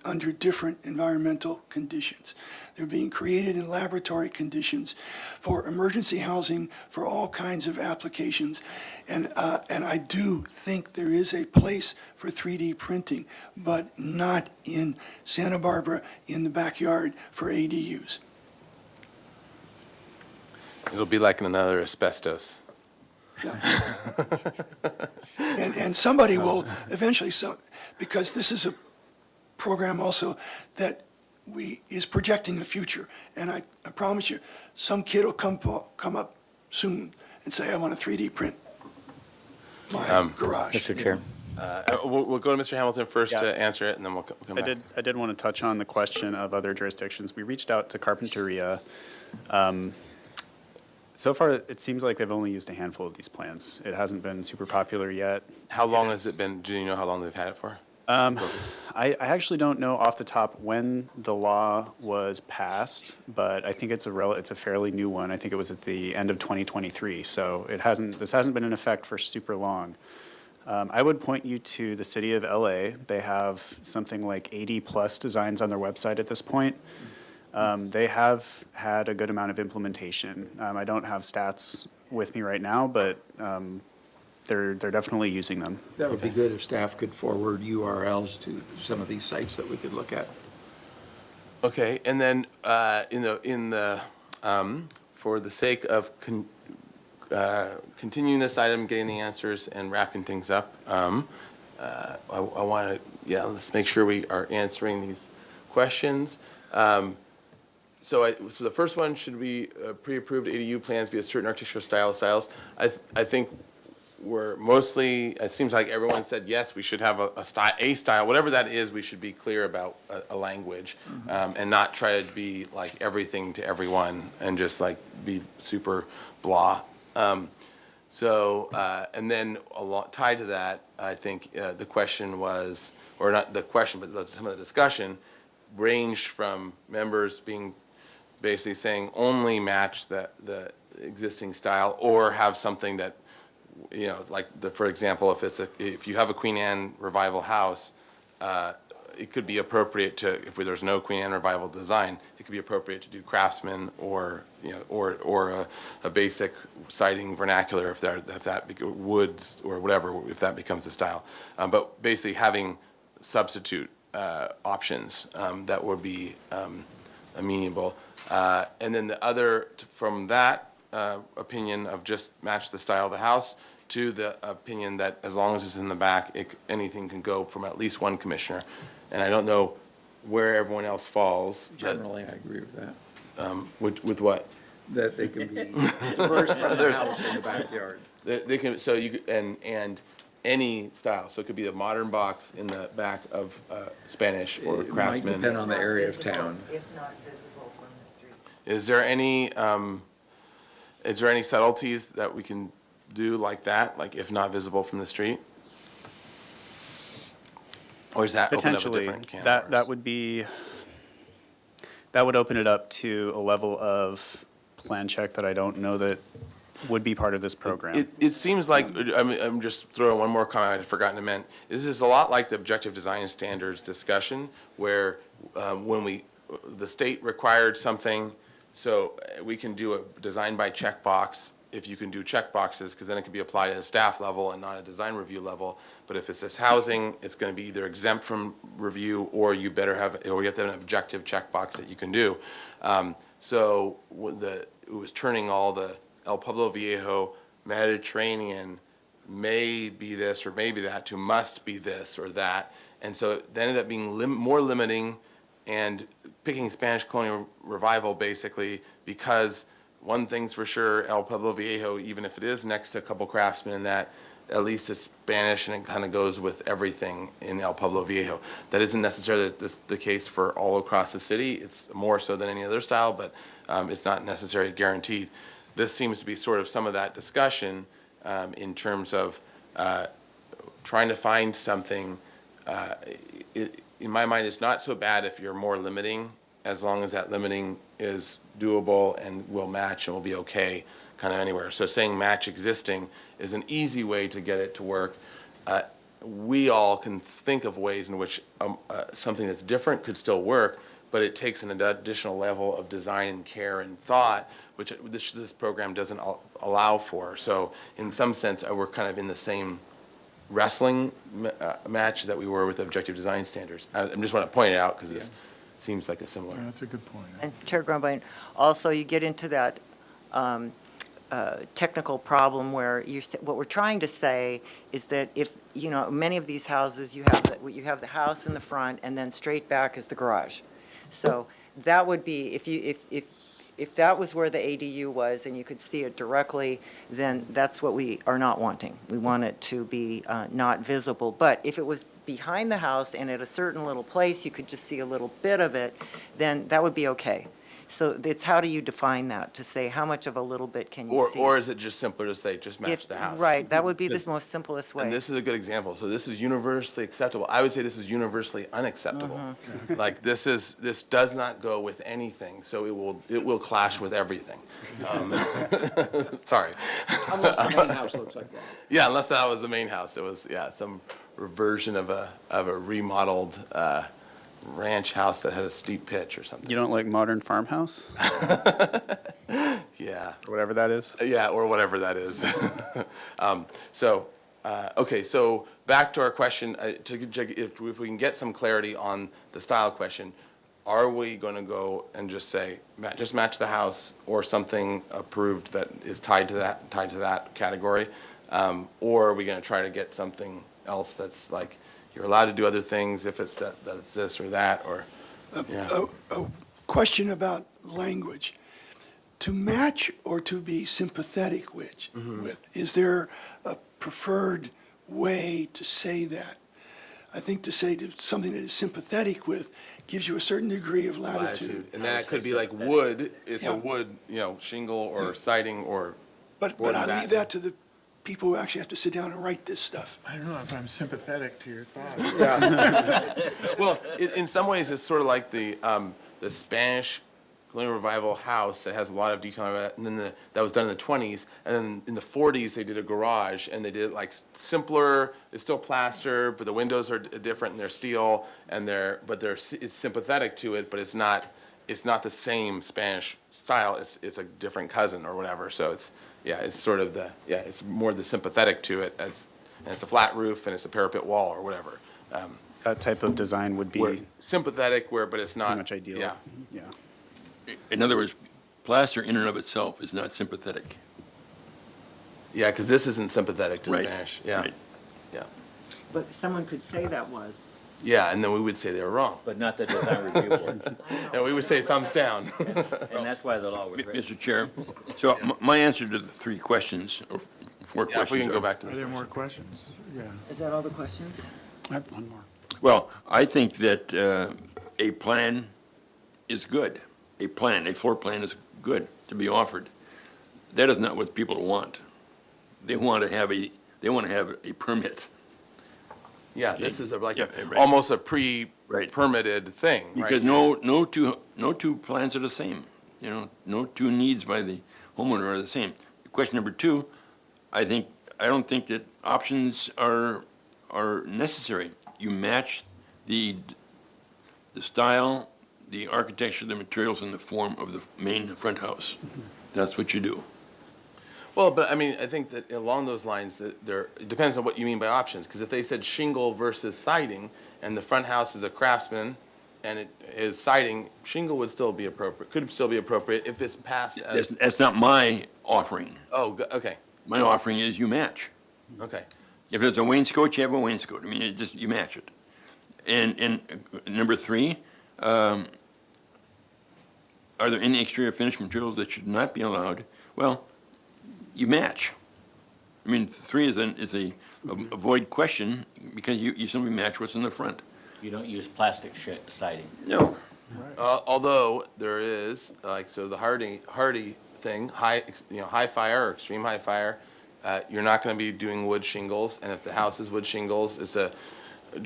under different environmental conditions. They're being created in laboratory conditions for emergency housing, for all kinds of applications. And I do think there is a place for 3D printing, but not in Santa Barbara in the backyard for ADUs. It'll be like another asbestos. Yeah. And somebody will eventually, because this is a program also that is projecting the future. And I promise you, some kid will come up soon and say, I want to 3D print my garage. Mr. Chair. We'll go to Mr. Hamilton first to answer it, and then we'll come back. I did want to touch on the question of other jurisdictions. We reached out to Carpinteria. So far, it seems like they've only used a handful of these plans. It hasn't been super popular yet. How long has it been? Do you know how long they've had it for? I actually don't know off the top when the law was passed, but I think it's a fairly new one. I think it was at the end of 2023, so this hasn't been in effect for super long. I would point you to the city of LA. They have something like 80 plus designs on their website at this point. They have had a good amount of implementation. I don't have stats with me right now, but they're definitely using them. That would be good if staff could forward URLs to some of these sites that we could look at. Okay, and then for the sake of continuing this item, getting the answers, and wrapping things up, I want to let's make sure we are answering these questions. So the first one, should we pre-approved ADU plans be a certain architectural styles? I think we're mostly, it seems like everyone said, yes, we should have a style, whatever that is, we should be clear about a language, and not try to be like everything to everyone and just like be super blah. And then tied to that, I think the question was, or not the question, but some of the discussion ranged from members being basically saying only match the existing style, or have something that, like for example, if you have a Queen Anne revival house, it could be appropriate to, if there's no Queen Anne revival design, it could be appropriate to do craftsman or a basic siding vernacular if that woods or whatever, if that becomes the style. But basically having substitute options that would be amenable. And then the other, from that opinion of just match the style of the house to the opinion that as long as it's in the back, anything can go from at least one commissioner. And I don't know where everyone else falls. Generally, I agree with that. With what? That they can be reversed from the house in the backyard. They can, so you, and any style, so it could be a modern box in the back of Spanish or It might Craftsman. depend on the area of town. If not visible from the street. Is there any subtleties that we can do like that, like if not visible from the street? Or is that open up a Potentially, different can of that worms? would be, that would open it up to a level of plan check that I don't know that would be part of this program. It seems like, I'm just throwing one more comment I'd forgotten to mention. This is a lot like the objective design standards discussion, where when the state required something, so we can do a design by checkbox if you can do checkboxes, because then it can be applied at a staff level and not a design review level. But if it's this housing, it's going to be either exempt from review, or you have to have an objective checkbox that you can do. So it was turning all the El Pueblo Viejo, Mediterranean, may be this or maybe that, to must be this or that. And so it ended up being more limiting and picking Spanish colonial revival, basically, because one thing's for sure, El Pueblo Viejo, even if it is next to a couple craftsmen and that, at least it's Spanish and it kind of goes with everything in El Pueblo Viejo. That isn't necessarily the case for all across the city. It's more so than any other style, but it's not necessarily guaranteed. This seems to be sort of some of that discussion in terms of trying to find something. In my mind, it's not so bad if you're more limiting, as long as that limiting is doable and will match and will be okay kind of anywhere. So saying match existing is an easy way to get it to work. We all can think of ways in which something that's different could still work, but it takes an additional level of design and care and thought, which this program doesn't allow for. So in some sense, we're kind of in the same wrestling match that we were with objective design standards. I just want to point it out because it seems like a similar. Yeah, that's a good point. And Chair Grumbine, also you get into that technical problem where what we're trying to say is that if, many of these houses, you have the house in the front and then straight back is the garage. So that would be, if that was where the ADU was and you could see it directly, then that's what we are not wanting. We want it to be not visible. But if it was behind the house and at a certain little place, you could just see a little bit of it, then that would be okay. So it's how do you define that, to say how much of a little bit can you see? Or is it just simpler to say, just match the house? Right, that would be the most simplest way. And this is a good example. So this is universally acceptable. I would say this is universally unacceptable. Like this does not go with anything, so it will clash with everything. Sorry. Unless the main house looks like that. Yeah, unless that was the main house. It was, some reversion of a remodeled ranch house that had a steep pitch or something. You don't like modern farmhouse? Yeah. Or whatever that is? Yeah, or whatever that is. Okay, so back to our question, if we can get some clarity on the style question, are we going to go and just say, just match the house or something approved that is tied to that category? Or are we going to try to get something else that's like, you're allowed to do other things if it's that's this or that, or, yeah. A question about language. To match or to be sympathetic with, is there a preferred way to say that? I think to say something that is sympathetic with gives you a certain degree of latitude. And then it could be like wood, it's a wood, shingle or siding or. But I leave that to the people who actually have to sit down and write this stuff. I don't know if I'm sympathetic to your thoughts. Well, in some ways, it's sort of like the Spanish colonial revival house that has a lot of detail on it, and then that was done in the 20s, and then in the 40s they did a garage, and they did it like simpler. It's still plaster, but the windows are different and they're steel, and it's sympathetic to it, but it's not the same Spanish style. It's a different cousin or whatever. So it's sort of it's more the sympathetic to it, and it's a flat roof and it's a parapet wall or whatever. That type of design would be sympathetic, but it's not pretty much ideal. Yeah. Yeah. In other words, plaster in and of itself is not sympathetic. Yeah, because this isn't sympathetic to Right, Spanish. Yeah, right. yeah. But someone could say that was. Yeah, and then we would say they were wrong. But not the design review board. No, we would say thumbs down. And that's why the law was written. Mr. Chair, so my answer to the three questions, or four Yeah, if we questions. can go are- back to Are the there more questions? Yeah. Is that all the questions? I have one more. Well, I think that a plan is good. A floor plan is good to be offered. That is not what people want. They want to have a permit. Yeah, this is Yeah, right. almost a pre-permitted thing, right? Because no two plans are the same. You know, no two needs by the homeowner are the same. Question number two, I don't think that options are necessary. You match the style, the architecture, the materials, and the form of the main front house. That's what you do. Well, but I mean, I think that along those lines, that it depends on what you mean by options. Because if they said shingle versus siding, and the front house is a Craftsman, and it is siding, shingle would still be appropriate, could still be appropriate if it's passed as. That's not my offering. Oh, okay, My offering is you match. okay. If it's a wainscot, you have a wainscot. I mean, you match it. And number three, are there any exterior finish materials that should not be allowed? Well, you match. I mean, three is a void question because you simply match what's in the front. You don't use plastic siding. No. Although there is, so the hardy thing, high fire or extreme high fire, you're not going to be doing wood shingles. And if the house is wood shingles, it's a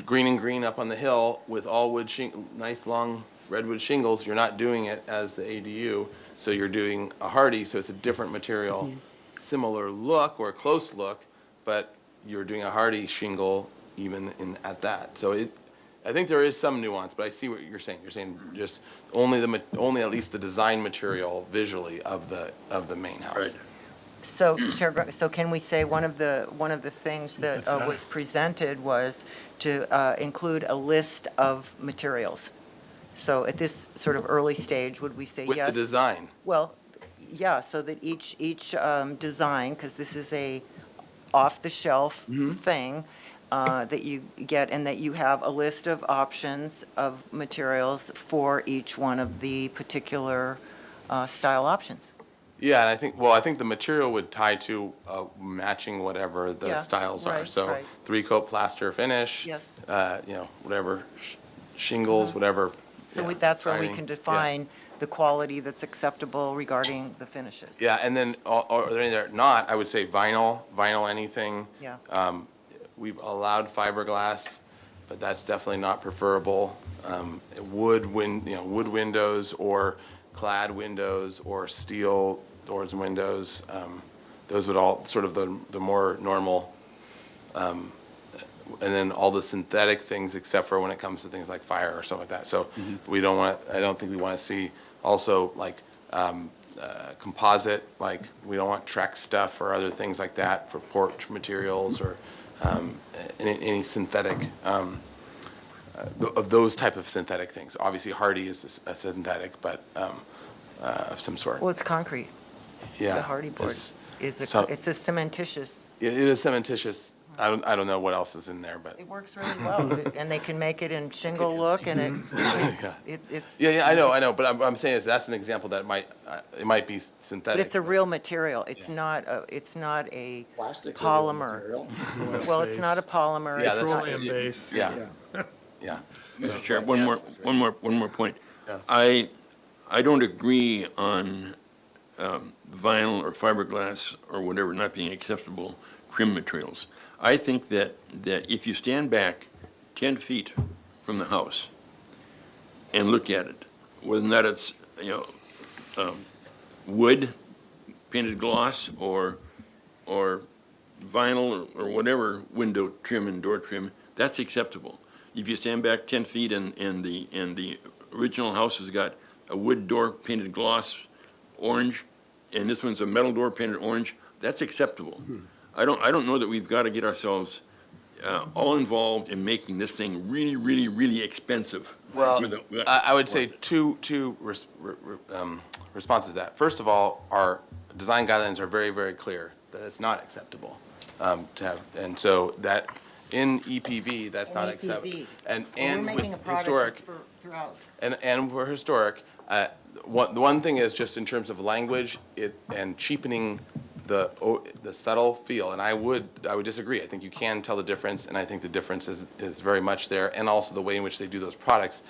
green and green up on the hill with all wood nice long redwood shingles. You're not doing it as the ADU, so you're doing a hardy, so it's a different material. Similar look or close look, but you're doing a hardy shingle even at that. So I think there is some nuance, but I see what you're saying. You're saying just only at least the design material visually of the main house. Right. So, so can we say one of the things that was presented was to include a list of materials? So at this sort of early stage, would we say yes? With the design. Well, yeah, so that each design, because this is a off-the-shelf thing that you get, and that you have a list of options of materials for each one of the particular style options. Yeah, and I think the material would tie to matching whatever the Yeah, styles are. right, So right. 3-coat plaster finish. Yes. Whatever shingles, whatever. So yeah, that's where we siding, can yeah. define the quality that's acceptable regarding the finishes. Yeah, and then, or there any that are not, I would say vinyl anything. Yeah. We've allowed fiberglass, but that's definitely not preferable. Wood windows or clad windows or steel doors and windows, those would all sort of the more normal. And then all the synthetic things, except for when it comes to things like fire or stuff like that. So I don't think we want to see also like composite, like we don't want Trex stuff or other things like that for porch materials or any synthetic, of those type of synthetic things. Obviously hardy is a synthetic, but of some sort. Well, it's concrete. Yeah. The hardy board It's it's a cementitious. It is cementitious. I don't know what else is in there, but. It works really well, and they can make it in shingle look, and it's. Yeah, I know, but I'm saying is that's an example that it might be synthetic. But it's a real material. It's not a Plastic is a polymer. material. Well, it's not a polymer. Yeah, It's that's not- Petroleum based. Yeah. Mr. Chair, one more point. Yeah. I don't agree on vinyl or fiberglass or whatever not being acceptable trim materials. I think that if you stand back 10 feet from the house and look at it, whether or not it's, wood, painted gloss, or vinyl or whatever window trim and door trim, that's acceptable. If you stand back 10 feet and the original house has got a wood door painted gloss orange, and this one's a metal door painted orange, that's acceptable. I don't know that we've got to get ourselves all involved in making this thing really, really, really expensive. Well, With the- I would say two responses to that. First of all, our design guidelines are very, very clear that it's not acceptable to have, and so that in EPV, that's not acceptable. And with historic, throughout. and we're historic. The one thing is just in terms of language, and cheapening the subtle feel, and I would disagree. I think you can tell the difference, and I think the difference is very much there, and also the way in which they do those products,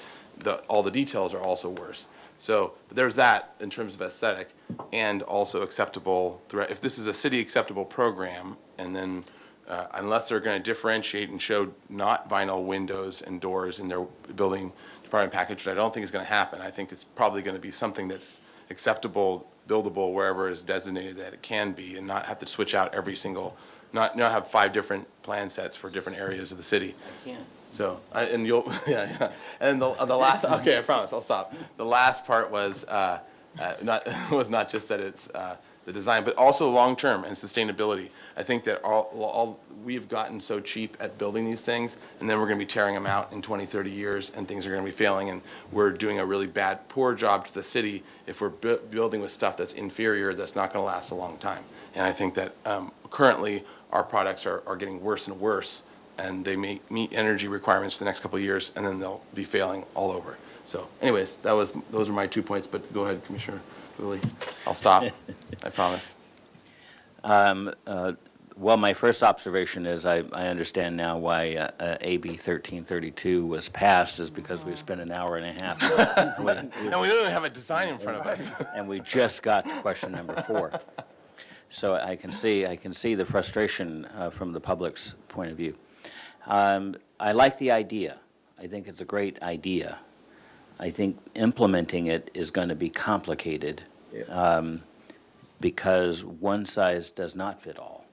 all the details are also worse. So there's that in terms of aesthetic, and also acceptable throughout. If this is a city acceptable program, and then unless they're going to differentiate and show not vinyl windows and doors in their building department package, which I don't think is going to happen. I think it's probably going to be something that's acceptable, buildable wherever is designated that it can be, and not have to switch out every single, not have 5 different plan sets for different areas of the city. Yeah. So, and you'll, yeah. And the last, okay, I promise, I'll stop. The last part was not just that it's the design, but also long-term and sustainability. I think that all we've gotten so cheap at building these things, and then we're going to be tearing them out in 20, 30 years, and things are going to be failing, and we're doing a really poor job to the city if we're building with stuff that's inferior, that's not going to last a long time. And I think that currently our products are getting worse and worse, and they may meet energy requirements for the next couple of years, and then they'll be failing all over. So anyways, those are my 2 points, but go ahead, Commissioner Willie. I'll stop, I promise. Well, my first observation is I understand now why AB 1332 was passed, is because we spent an hour and a half. And we don't even have a design in front of us. And we just got to question number 4. So I can see the frustration from the public's point of view. I like the idea. I think it's a great idea. I think implementing it is going to be complicated because one size does not fit all.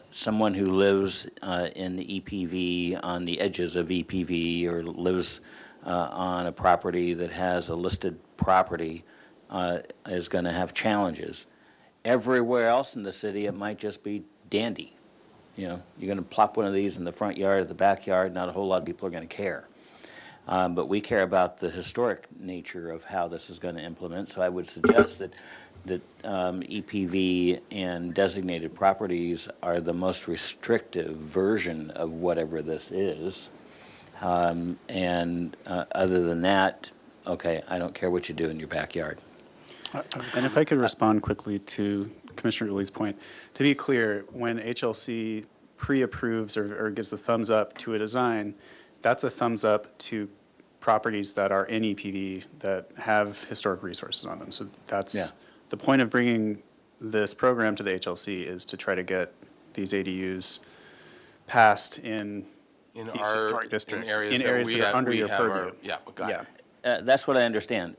Someone who lives in the EPV, on the edges of EPV, or lives on a property that has a listed property is going to have challenges. Everywhere else in the city, it might just be dandy. You're going to plop one of these in the front yard or the backyard, not a whole lot of people are going to care. But we care about the historic nature of how this is going to implement, so I would suggest that EPV and designated properties are the most restrictive version of whatever this is. Other than that, okay, I don't care what you do in your backyard. And if I could respond quickly to Commissioner Uli's point, to be clear, when HLC pre-approves or gives a thumbs up to a design, that's a thumbs up to properties that are in EPV that have historic resources on them. So that's the point of bringing this program to the HLC, is to try to get these ADUs passed in these historic districts, in areas that are under your purview. That's what I understand.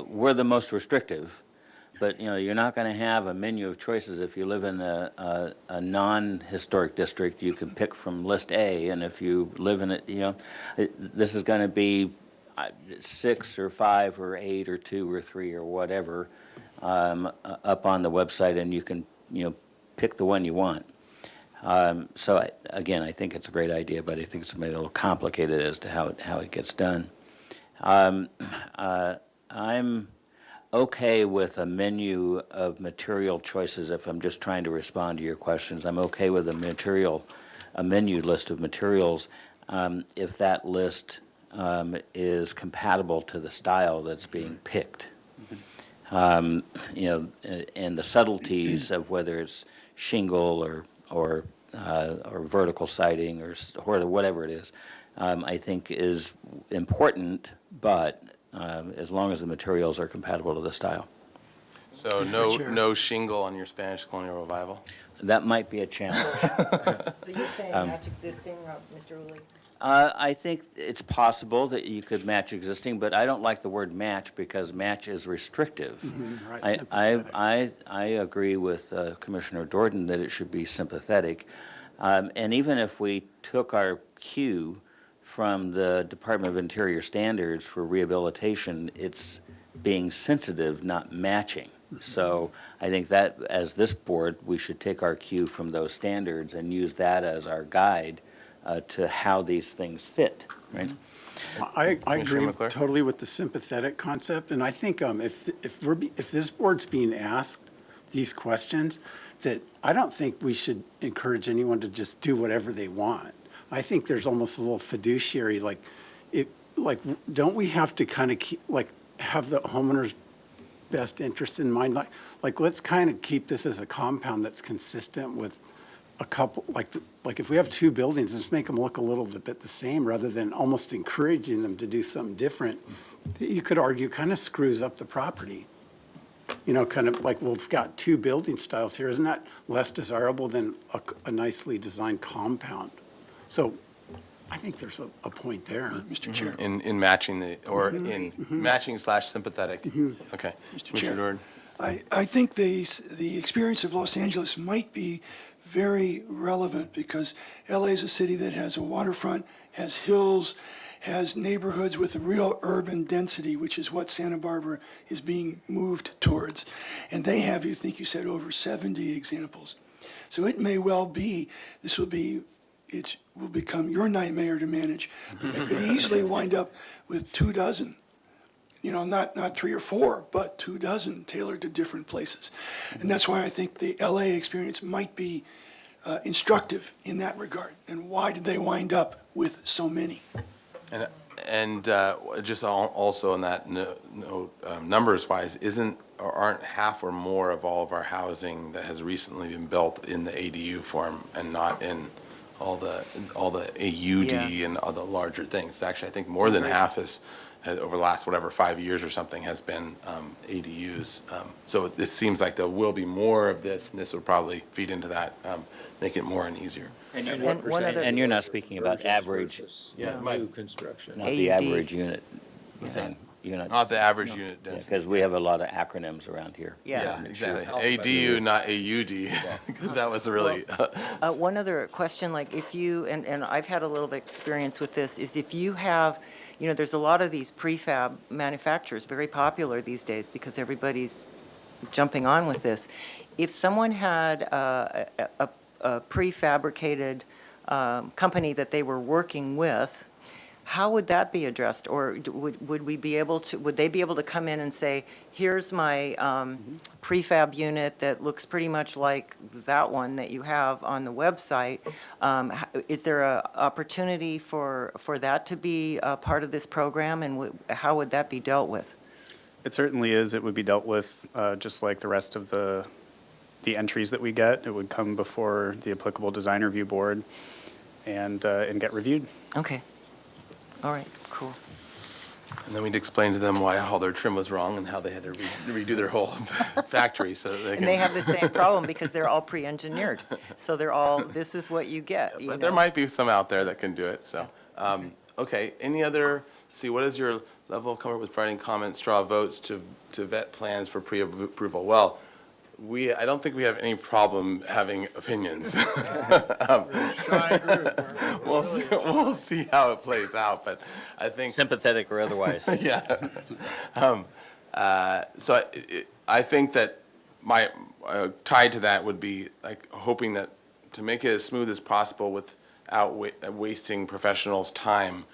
We're the most restrictive, but you're not going to have a menu of choices. If you live in a non-historic district, you can pick from list A, and if you live in it, this is going to be 6 or 5 or 8 or 2 or 3 or whatever up on the website, and you can pick the one you want. So again, I think it's a great idea, but I think it's made a little complicated as to how it gets done. I'm okay with a menu of material choices if I'm just trying to respond to your questions. I'm okay with a menu list of materials if that list is compatible to the style that's being picked. And the subtleties of whether it's shingle or vertical siding or whatever it is, I think is important, but as long as the materials are compatible to the style. So no shingle on your Spanish colonial revival? That might be a challenge. So you're saying match existing, Mr. Uli? I think it's possible that you could match existing, but I don't like the word match because match is restrictive. I agree with Commissioner Jordan that it should be sympathetic. And even if we took our cue from the Department of Interior standards for rehabilitation, it's being sensitive, not matching. So I think that, as this board, we should take our cue from those standards and use that as our guide to how these things fit, right? I Commissioner agree McClure? totally with the sympathetic concept, and I think if this board's being asked these questions, that I don't think we should encourage anyone to just do whatever they want. I think there's almost a little fiduciary, don't we have to kind of keep, have the homeowner's best interest in mind? Let's kind of keep this as a compound that's consistent with a couple, like if we have two buildings, let's make them look a little bit the same rather than almost encouraging them to do something different. You could argue kind of screws up the property. Kind of like, well, we've got two building styles here. Isn't that less desirable than a nicely designed compound? So I think there's a point there. Mr. Chair. In matching in matching / sympathetic. Okay. Mr. Commissioner Chair. Doran. I think the experience of Los Angeles might be very relevant because LA is a city that has a waterfront, has hills, has neighborhoods with a real urban density, which is what Santa Barbara is being moved towards. And they have, you said, over 70 examples. So it may well be, it will become your nightmare to manage. But it could easily wind up with 24, not 3 or 4, but 24 tailored to different places. And that's why I think the LA experience might be instructive in that regard. And why did they wind up with so many? And just also on that note, numbers-wise, aren't half or more of all of our housing that has recently been built in the ADU form and not in all the AUD and all the larger things? Actually, I think more than half has over the last 5 years or something has been ADUs. So this seems like there will be more of this, and this will probably feed into that, make it more and easier. And you're not speaking about average, New construction. not the AUD. average unit. Unit. Not the average unit density. Because we have a lot of acronyms around here. Yeah, exactly. ADU, not AUD, because that was really. One other question, if you, and I've had a little bit experience with this, is if you have, there's a lot of these prefab manufacturers, very popular these days because everybody's jumping on with this. If someone had a prefabricated company that they were working with, how would that be addressed? Or would they be able to come in and say, here's my prefab unit that looks pretty much like that one that you have on the website? Is there an opportunity for that to be a part of this program, and how would that be dealt with? It certainly is. It would be dealt with just like the rest of the entries that we get. It would come before the applicable design review board and get reviewed. Okay. All right, cool. And then we'd explain to them why all their trim was wrong and how they had to redo their whole factory so that they can. And they have the same problem because they're all pre-engineered. So they're all, this is what you get. But there might be some out there that can do it, so. Okay, any other, what is your level of comfort with providing comment straw votes to vet plans for pre-approval? Well, I don't think we have any problem having opinions. We'll see how it plays out, but I think. Sympathetic or otherwise. Yeah. So I think that my tied to that would be hoping that to make it as smooth as possible without wasting professionals' time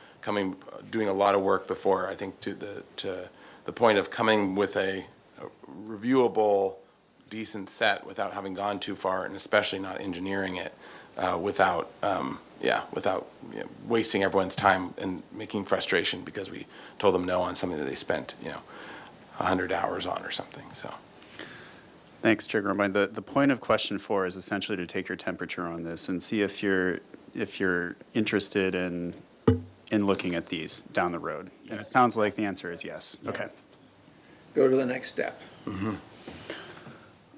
doing a lot of work before. I think to the point of coming with a reviewable, decent set without having gone too far, and especially not engineering it without wasting everyone's time and making frustration because we told them no on something that they spent 100 hours on or something. So. Thanks, Chair Grumbine. The point of question 4 is essentially to take your temperature on this and see if you're interested in looking at these down the road. And it sounds like the answer is yes. Yeah. Okay. Go to the next step. Mm-hmm.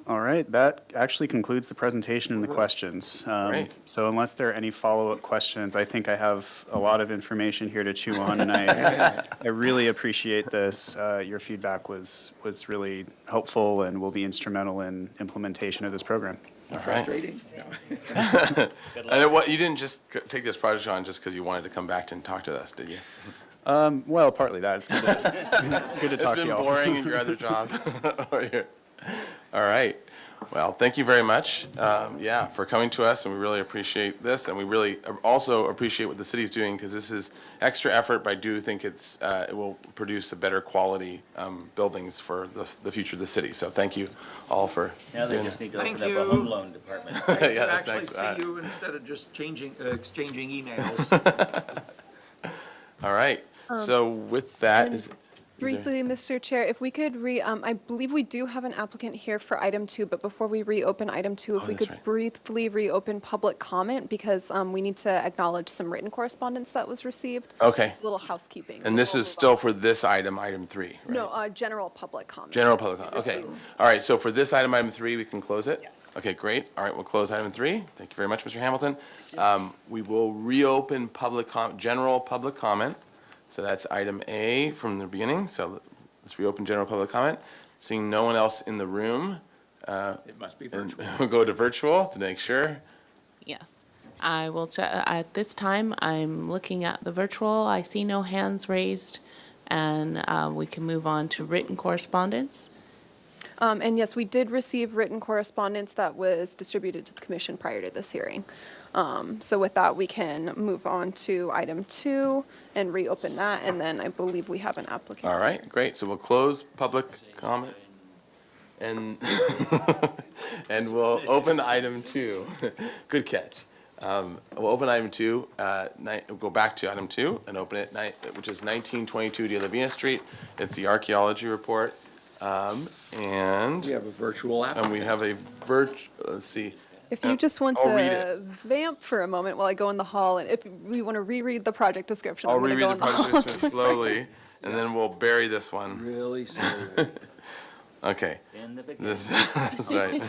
All right, that actually concludes the presentation and the questions. Great. So unless there are any follow-up questions, I think I have a lot of information here to chew on, and I really appreciate this. Your feedback was really helpful and will be instrumental in implementation of this program. Frustrating. And you didn't just take this project on just because you wanted to come back and talk to us, did you? Well, partly that. It's good to talk to It's y'all. been boring in your other job. All right. Well, thank you very much, for coming to us, and we really appreciate this, and we really also appreciate what the city's doing, because this is extra effort, but I do think it will produce a better quality buildings for the future of the city. So thank you all for Now they doing just that. need to open Thank up a you. home loan department. Nice to Yeah, that's actually next. see you instead of just exchanging emails. All right. So with that, is there- Briefly, Mr. Chair, if we could I believe we do have an applicant here for item 2, but before we reopen item 2, if we that's could right. briefly reopen public comment, because we need to acknowledge some written correspondence that was received. Okay. Just a little housekeeping. And this before we is move still on. for this item 3, right? No, general public comment. General public comment, okay. All right, so for this item 3, we can close it? Yes. Okay, great. All right, we'll close item 3. Thank you very much, Mr. Hamilton. We will reopen general public comment. So that's item A from the beginning. So let's reopen general public comment. Seeing no one else in the room. It must be and virtual. We'll go to virtual to make sure. Yes. I will check, at this time, I'm looking at the virtual. I see no hands raised, and we can move on to written correspondence. And yes, we did receive written correspondence that was distributed to the commission prior to this hearing. So with that, we can move on to item 2 and reopen that, and then I believe we have an applicant. All right, great. So we'll close public comment. And, and we'll open item 2. Good catch. We'll open item 2, we'll go back to item 2 and open it, which is 1922 De La Vina Street. It's the archaeology report. And We have a virtual and applicant. we have a let's see. If you just want I'll read to it. vamp for a moment while I go in the hall, and if we want to reread the project description, I'll I'm going to reread go the in the hall. project description slowly, and then we'll bury this one. Really slowly. Okay. In the beginning. This is right.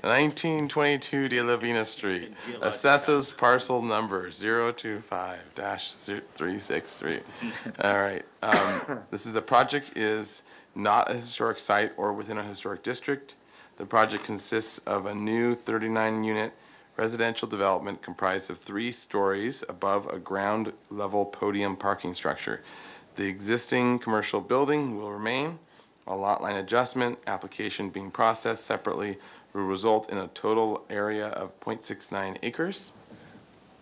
1922 De La Vina Street. Assessors parcel number 025-363. All right. The project is not a historic site or within a historic district. The project consists of a new 39-unit residential development comprised of 3 stories above a ground level podium parking structure. The existing commercial building will remain. A lot line adjustment application being processed separately will result in a total area of 0.69 acres.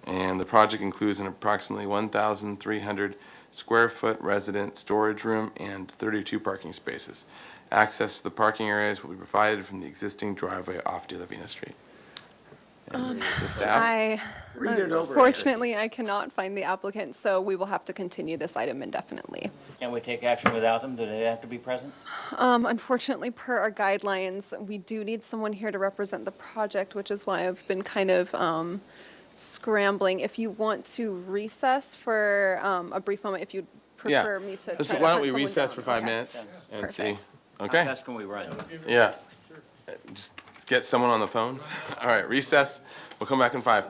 And the project includes an approximately 1,300 square foot resident storage room and 32 parking spaces. Access to the parking areas will be provided from the existing driveway off De La Vina Street. And the staff? Read it over. Unfortunately, I cannot find the applicant, so we will have to continue this item indefinitely. Can we take action without them? Do they have to be present? Unfortunately, per our guidelines, we do need someone here to represent the project, which is why I've been kind of scrambling. If you want to recess for a brief moment, if you'd Yeah. prefer me to. Let's- try to Why hunt don't we someone recess down. for 5 Okay. minutes and see? Perfect. How Okay? fast can we run? Yeah. Just get someone on the phone. All right, recess. We'll come back in 5.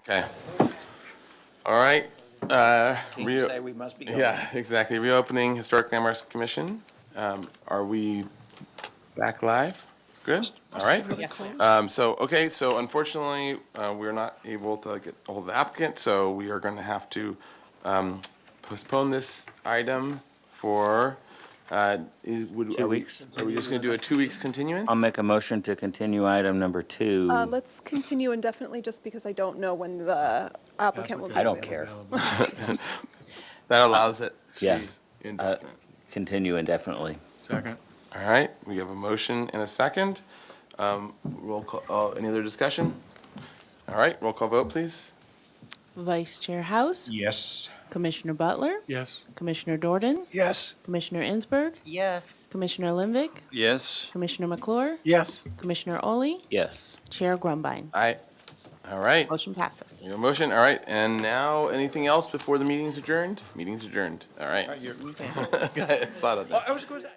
Okay. All right. Kings say we must be going. Yeah, exactly. Reopening Historic Landmarks Commission. Are we back live? Good? All right. So unfortunately, we're not able to get hold of the applicant, so we are going to have to postpone this item for, are we weeks. Are we just going to do a 2 weeks continuance? I'll make a motion to continue item number 2. Let's continue indefinitely, just because I don't know when the applicant will be I don't available. care. That allows it to Yeah. be indefinite. Continue indefinitely. Second. All right, we have a motion and a second. Roll call, any other discussion? All right, roll call vote, please. Vice Chair House, Yes. Commissioner Butler, Yes. Commissioner Dordan, Yes, Commissioner Insberg, Yes. Commissioner Limvick, Yes. Commissioner McClure, Yes. Commissioner Ollie, Yes. Chair Grumbine. Aye. All right, Motion passes. we have a motion, all right, and now, anything else before the meeting's adjourned? Meeting's adjourned, all right. Go ahead, slide on that. I was going to.